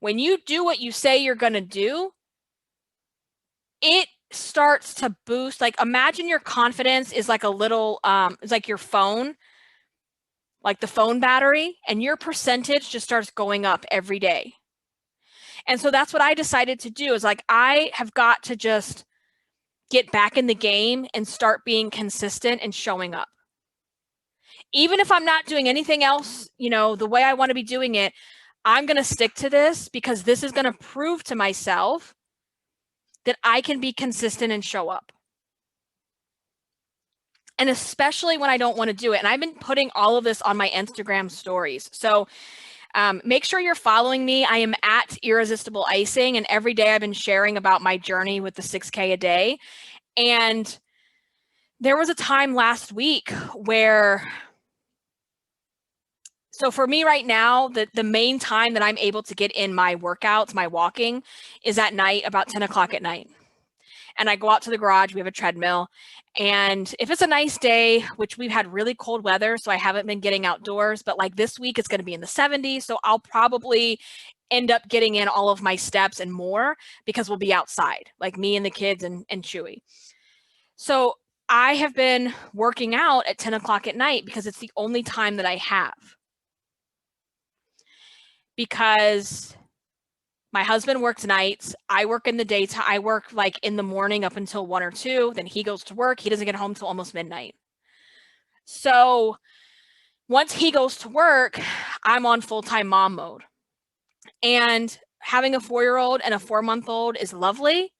When you do what you say you're going to do, it starts to boost. Like imagine your confidence is like a little, it's like your phone, like the phone battery, and your percentage just starts going up every day. And so that's what I decided to do is like, I have got to just get back in the game and start being consistent and showing up. Even if I'm not doing anything else, you know, the way I want to be doing it, I'm going to stick to this because this is going to prove to myself that I can be consistent and show up. And especially when I don't want to do it. And I've been putting all of this on my Instagram stories. So make sure you're following me. I am at Irresistible Icing. And every day I've been sharing about my journey with the 6K a day. And there was a time last week where, so for me right now, the main time that I'm able to get in my workouts, my walking, is at night, about 10 o'clock at night. And I go out to the garage, we have a treadmill. And if it's a nice day, which we've had really cold weather, so I haven't been getting outdoors, but like this week it's going to be in the 70s. So I'll probably end up getting in all of my steps and more because we'll be outside, like me and the kids and Chewy. So I have been working out at 10 o'clock at night because it's the only time that I have. Because my husband works nights. I work in the daytime. I work like in the morning up until 1 or 2. Then he goes to work. He doesn't get home till almost midnight. So once he goes to work, I'm on full-time mom mode. And having a 4-year-old and a 4-month-old is lovely,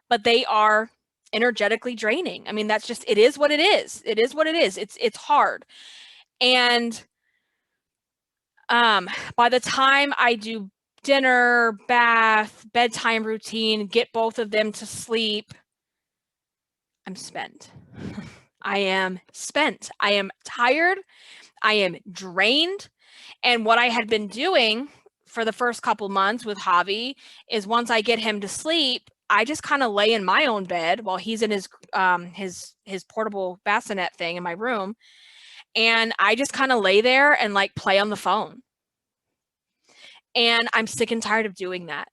but they are energetically draining. I mean, that's just, it is what it is. It is what it is. It's hard. And by the time I do dinner, bath, bedtime routine, get both of them to sleep, I'm spent. I am spent. I am tired. I am drained. And what I had been doing for the first couple months with Javi is once I get him to sleep, I just kind of lay in my own bed while he's in his portable bassinet thing in my room. And I just kind of lay there and like play on the phone. And I'm sick and tired of doing that.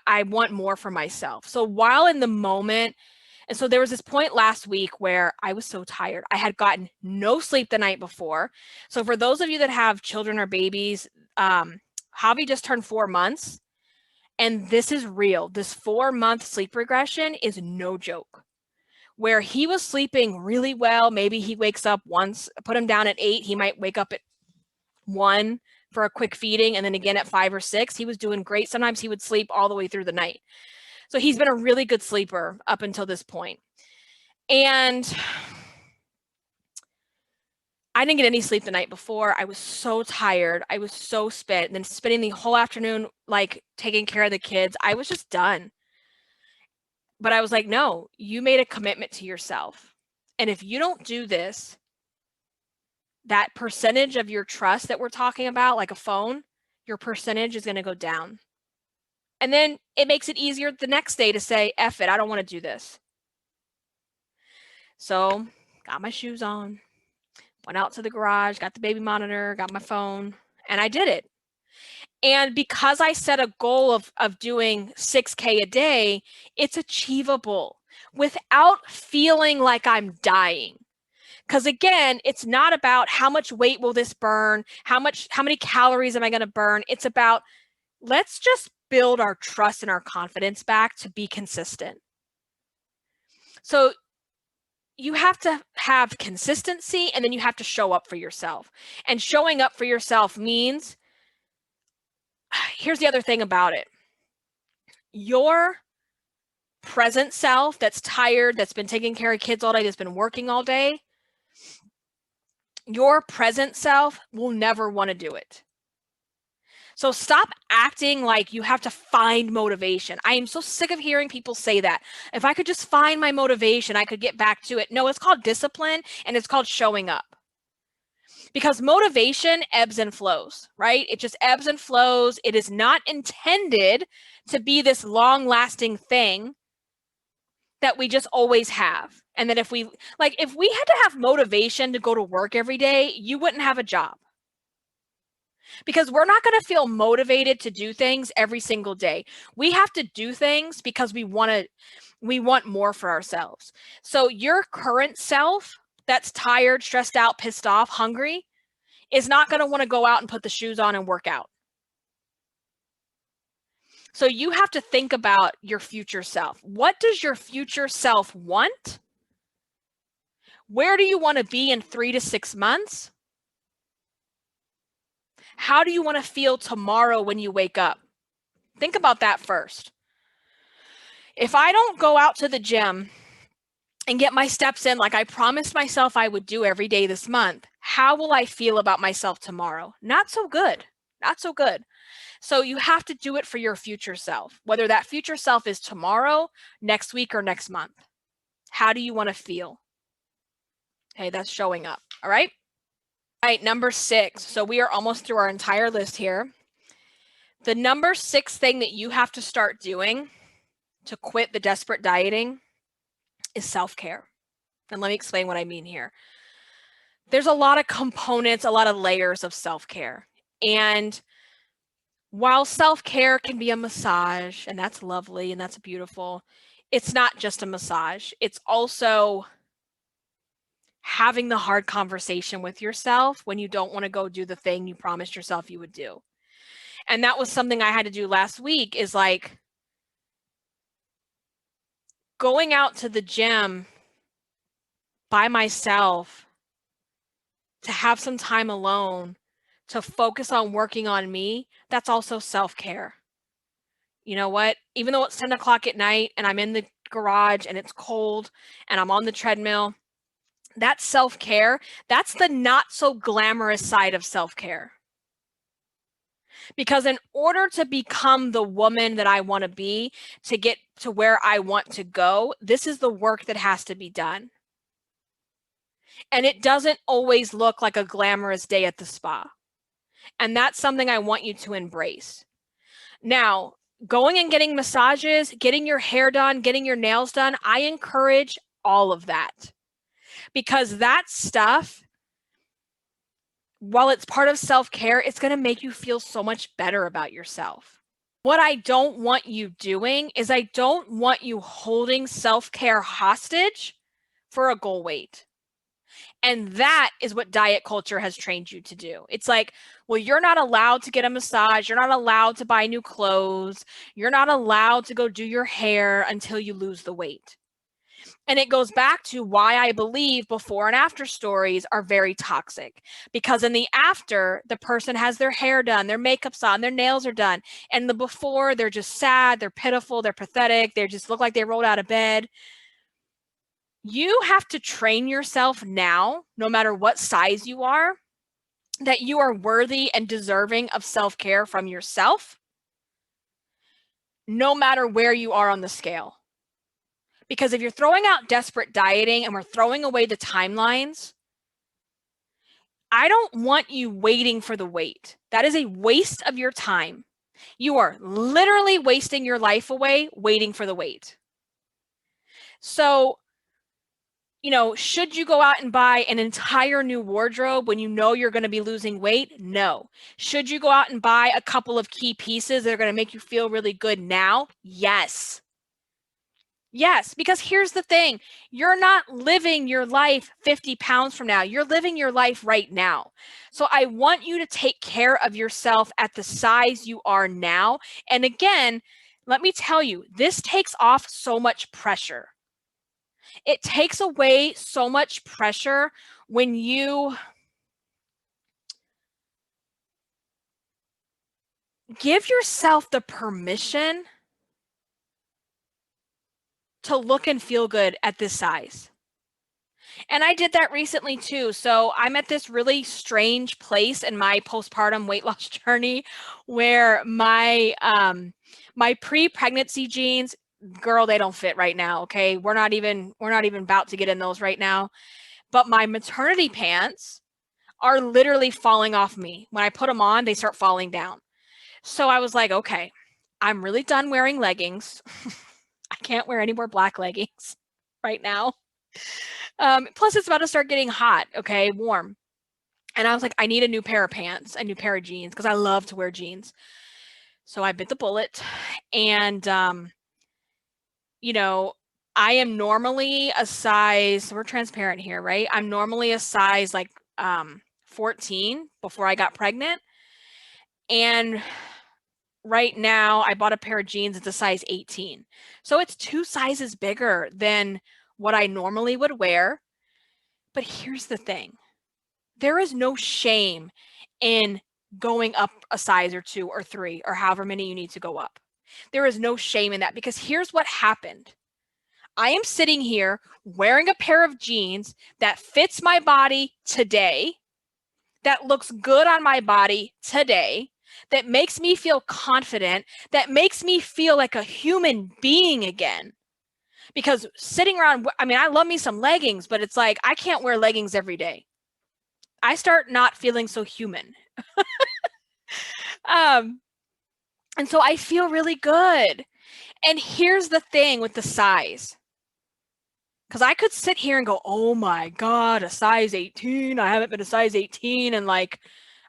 I want more for myself. So while in the moment, and so there was this point last week where I was so tired. I had gotten no sleep the night before. So for those of you that have children or babies, Javi just turned 4 months. And this is real. This 4-month sleep regression is no joke. Where he was sleeping really well, maybe he wakes up once, put him down at 8, he might wake up at 1 for a quick feeding, and then again at 5 or 6. He was doing great. Sometimes he would sleep all the way through the night. So he's been a really good sleeper up until this point. And I didn't get any sleep the night before. I was so tired. I was so spent. And then spending the whole afternoon, like taking care of the kids, I was just done. But I was like, no, you made a commitment to yourself. And if you don't do this, that percentage of your trust that we're talking about, like a phone, your percentage is going to go down. And then it makes it easier the next day to say, F it, I don't want to do this. So got my shoes on, went out to the garage, got the baby monitor, got my phone, and I did it. And because I set a goal of doing 6K a day, it's achievable without feeling like I'm dying. Because again, it's not about how much weight will this burn, how many calories am I going to burn? It's about, let's just build our trust and our confidence back to be consistent. So you have to have consistency, and then you have to show up for yourself. And showing up for yourself means, here's the other thing about it. Your present self that's tired, that's been taking care of kids all day, that's been working all day, your present self will never want to do it. So stop acting like you have to find motivation. I am so sick of hearing people say that. If I could just find my motivation, I could get back to it. No, it's called discipline, and it's called showing up. Because motivation ebbs and flows, right? It just ebbs and flows. It is not intended to be this long-lasting thing that we just always have. And that if we had to have motivation to go to work every day, you wouldn't have a job. Because we're not going to feel motivated to do things every single day. We have to do things because we want more for ourselves. So your current self that's tired, stressed out, pissed off, hungry, is not going to want to go out and put the shoes on and work out. So you have to think about your future self. What does your future self want? Where do you want to be in 3 to 6 months? How do you want to feel tomorrow when you wake up? Think about that first. If I don't go out to the gym and get my steps in like I promised myself I would do every day this month, how will I feel about myself tomorrow? Not so good. Not so good. So you have to do it for your future self, whether that future self is tomorrow, next week, or next month. How do you want to feel? Okay, that's showing up. All right. All right, number 6. So we are almost through our entire list here. The number 6 thing that you have to start doing to quit the desperate dieting is self-care. And let me explain what I mean here. There's a lot of components, a lot of layers of self-care. And while self-care can be a massage, and that's lovely and that's beautiful, it's not just a massage. It's also having the hard conversation with yourself when you don't want to go do the thing you promised yourself you would do. And that was something I had to do last week, is like going out to the gym by myself to have some time alone to focus on working on me. That's also self-care. You know what? Even though it's 10 o'clock at night and I'm in the garage and it's cold and I'm on the treadmill, that's self-care. That's the not so glamorous side of self-care. Because in order to become the woman that I want to be, to get to where I want to go, this is the work that has to be done. And it doesn't always look like a glamorous day at the spa. And that's something I want you to embrace. Now, going and getting massages, getting your hair done, getting your nails done, I encourage all of that. Because that stuff, while it's part of self-care, it's going to make you feel so much better about yourself. What I don't want you doing is I don't want you holding self-care hostage for a goal weight. And that is what diet culture has trained you to do. It's like, well, you're not allowed to get a massage. You're not allowed to buy new clothes. You're not allowed to go do your hair until you lose the weight. And it goes back to why I believe before and after stories are very toxic. Because in the after, the person has their hair done, their makeup's on, their nails are done. And the before, they're just sad, they're pitiful, they're pathetic, they just look like they rolled out of bed. You have to train yourself now, no matter what size you are, that you are worthy and deserving of self-care from yourself, no matter where you are on the scale. Because if you're throwing out desperate dieting and we're throwing away the timelines, I don't want you waiting for the wait. That is a waste of your time. You are literally wasting your life away waiting for the wait. So, should you go out and buy an entire new wardrobe when you know you're going to be losing weight? No. Should you go out and buy a couple of key pieces that are going to make you feel really good now? Yes. Yes, because here's the thing. You're not living your life 50 pounds from now. You're living your life right now. So I want you to take care of yourself at the size you are now. And again, let me tell you, this takes off so much pressure. It takes away so much pressure when you give yourself the permission to look and feel good at this size. And I did that recently too. So I'm at this really strange place in my postpartum weight loss journey where my pre-pregnancy jeans, girl, they don't fit right now. Okay. We're not even about to get in those right now. But my maternity pants are literally falling off me. When I put them on, they start falling down. So I was like, okay, I'm really done wearing leggings. I can't wear any more black leggings right now. Plus, it's about to start getting hot, okay, warm. And I was like, I need a new pair of pants, a new pair of jeans, because I love to wear jeans. So I bit the bullet. And, I am normally a size, we're transparent here, right? I'm normally a size like 14 before I got pregnant. And right now I bought a pair of jeans, it's a size 18. So it's 2 sizes bigger than what I normally would wear. But here's the thing. There is no shame in going up a size or 2 or 3 or however many you need to go up. There is no shame in that because here's what happened. I am sitting here wearing a pair of jeans that fits my body today, that looks good on my body today, that makes me feel confident, that makes me feel like a human being again. Because sitting around, I mean, I love me some leggings, but it's like I can't wear leggings every day. I start not feeling so human. And so I feel really good. And here's the thing with the size. Because I could sit here and go, oh my God, a size 18. I haven't been a size 18. And like,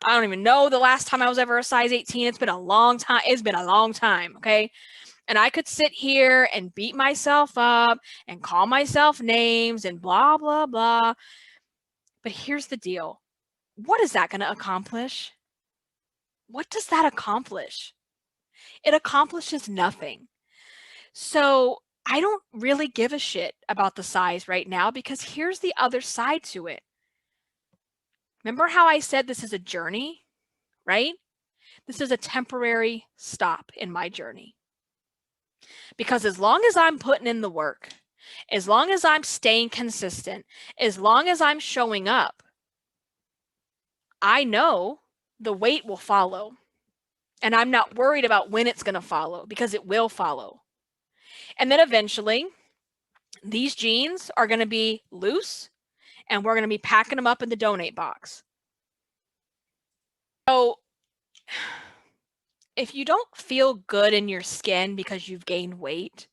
I don't even know the last time I was ever a size 18. It's been a long time. It's been a long time. Okay. And I could sit here and beat myself up and call myself names and blah, blah, blah. But here's the deal. What is that going to accomplish? What does that accomplish? It accomplishes nothing. So I don't really give a shit about the size right now because here's the other side to it. Remember how I said this is a journey, right? This is a temporary stop in my journey. Because as long as I'm putting in the work, as long as I'm staying consistent, as long as I'm showing up, I know the weight will follow. And I'm not worried about when it's going to follow because it will follow. And then eventually, these jeans are going to be loose and we're going to be packing them up in the donate box. So if you don't feel good in your skin because you've gained weight,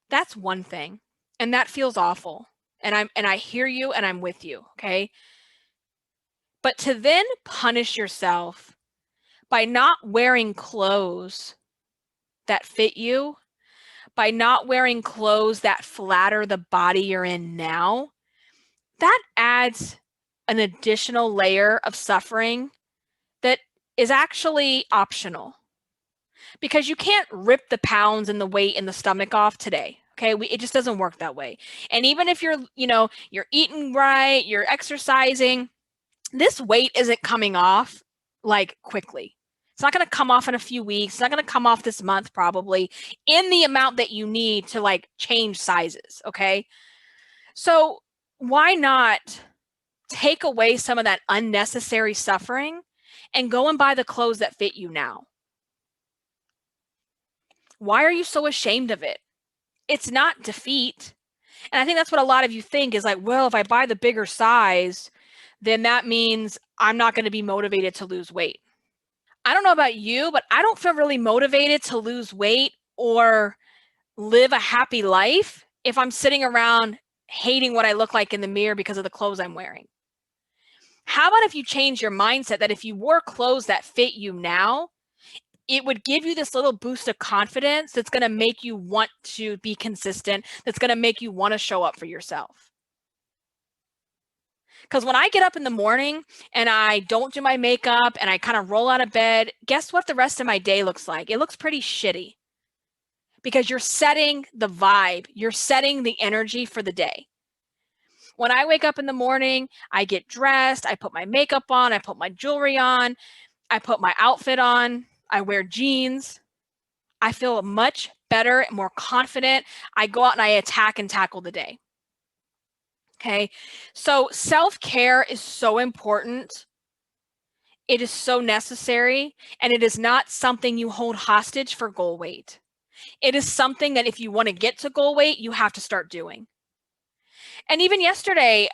that's one thing. And that feels awful. And I hear you and I'm with you, okay? But to then punish yourself by not wearing clothes that fit you, by not wearing clothes that flatter the body you're in now, that adds an additional layer of suffering that is actually optional. Because you can't rip the pounds and the weight in the stomach off today. Okay, it just doesn't work that way. And even if you're eating right, you're exercising, this weight isn't coming off like quickly. It's not going to come off in a few weeks. It's not going to come off this month probably in the amount that you need to like change sizes, okay? So why not take away some of that unnecessary suffering and go and buy the clothes that fit you now? Why are you so ashamed of it? It's not defeat. And I think that's what a lot of you think is like, well, if I buy the bigger size, then that means I'm not going to be motivated to lose weight. I don't know about you, but I don't feel really motivated to lose weight or live a happy life if I'm sitting around hating what I look like in the mirror because of the clothes I'm wearing. How about if you change your mindset that if you wore clothes that fit you now, it would give you this little boost of confidence that's going to make you want to be consistent, that's going to make you want to show up for yourself. Because when I get up in the morning and I don't do my makeup and I kind of roll out of bed, guess what the rest of my day looks like? It looks pretty shitty because you're setting the vibe, you're setting the energy for the day. When I wake up in the morning, I get dressed, I put my makeup on, I put my jewelry on, I put my outfit on, I wear jeans. I feel much better, more confident. I go out and I attack and tackle the day. Okay. So self-care is so important. It is so necessary, and it is not something you hold hostage for goal weight. It is something that if you want to get to goal weight, you have to start doing. And even yesterday,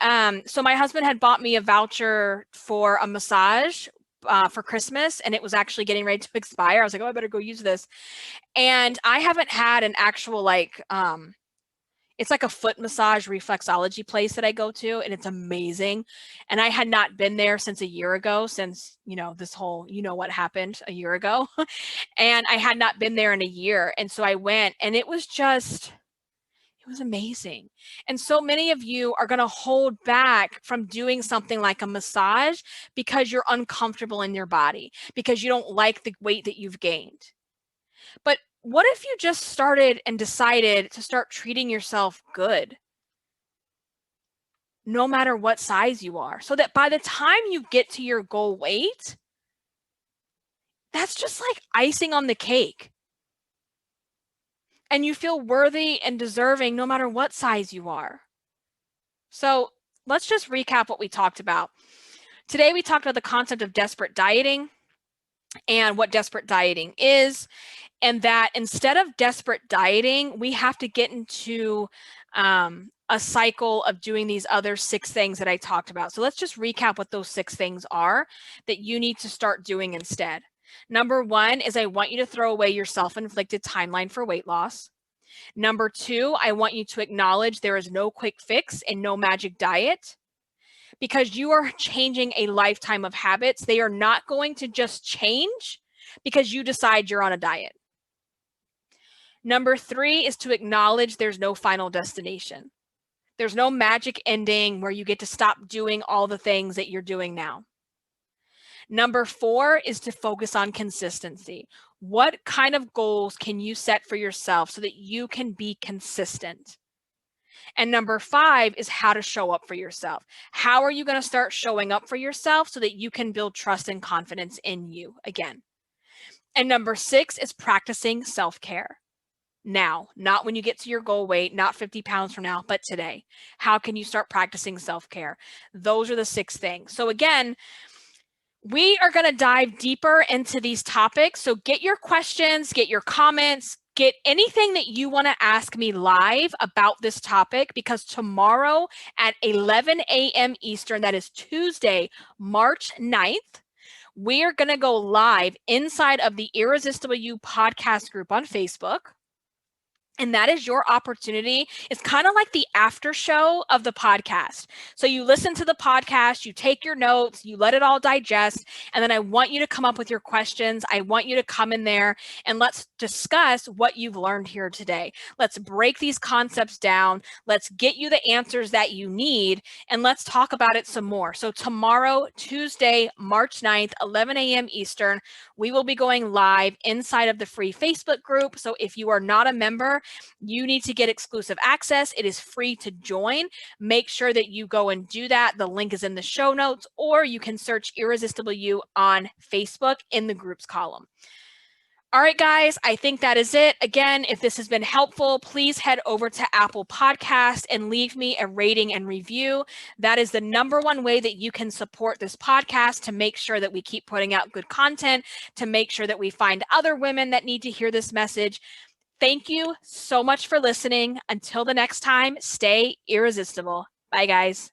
so my husband had bought me a voucher for a massage for Christmas, and it was actually getting ready to expire. I was like, oh, I better go use this. And I haven't had an actual it's like a foot massage reflexology place that I go to, and it's amazing. And I had not been there since a year ago, since, this whole, what happened a year ago. And I had not been there in a year. And so I went, and it was amazing. And so many of you are going to hold back from doing something like a massage because you're uncomfortable in your body, because you don't like the weight that you've gained. But what if you just started and decided to start treating yourself good, no matter what size you are, so that by the time you get to your goal weight, that's just like icing on the cake. And you feel worthy and deserving no matter what size you are. So let's just recap what we talked about. Today, we talked about the concept of desperate dieting and what desperate dieting is, and that instead of desperate dieting, we have to get into a cycle of doing these other 6 things that I talked about. So let's just recap what those 6 things are that you need to start doing instead. Number 1 is I want you to throw away your self-inflicted timeline for weight loss. Number 2, I want you to acknowledge there is no quick fix and no magic diet, because you are changing a lifetime of habits. They are not going to just change because you decide you're on a diet. Number 3 is to acknowledge there's no final destination. There's no magic ending where you get to stop doing all the things that you're doing now. Number 4 is to focus on consistency. What kind of goals can you set for yourself so that you can be consistent? And number 5 is how to show up for yourself. How are you going to start showing up for yourself so that you can build trust and confidence in you again? And number 6 is practicing self-care. Now, not when you get to your goal weight, not 50 pounds from now, but today. How can you start practicing self-care? Those are the 6 things. So again, we are going to dive deeper into these topics. So get your questions, get your comments, get anything that you want to ask me live about this topic, because tomorrow at 11 a.m. Eastern, that is Tuesday, March 9th, we are going to go live inside of the Irresistible You podcast group on Facebook. And that is your opportunity. It's kind of like the after show of the podcast. So you listen to the podcast, you take your notes, you let it all digest, and then I want you to come up with your questions. I want you to come in there and let's discuss what you've learned here today. Let's break these concepts down. Let's get you the answers that you need, and let's talk about it some more. So tomorrow, Tuesday, March 9th, 11 a.m. Eastern, we will be going live inside of the free Facebook group. So if you are not a member, you need to get exclusive access. It is free to join. Make sure that you go and do that. The link is in the show notes, or you can search Irresistible You on Facebook in the groups column. All right, guys, I think that is it. Again, if this has been helpful, please head over to Apple Podcast and leave me a rating and review. That is the #1 way that you can support this podcast, to make sure that we keep putting out good content, to make sure that we find other women that need to hear this message. Thank you so much for listening. Until the next time, stay irresistible. Bye, guys.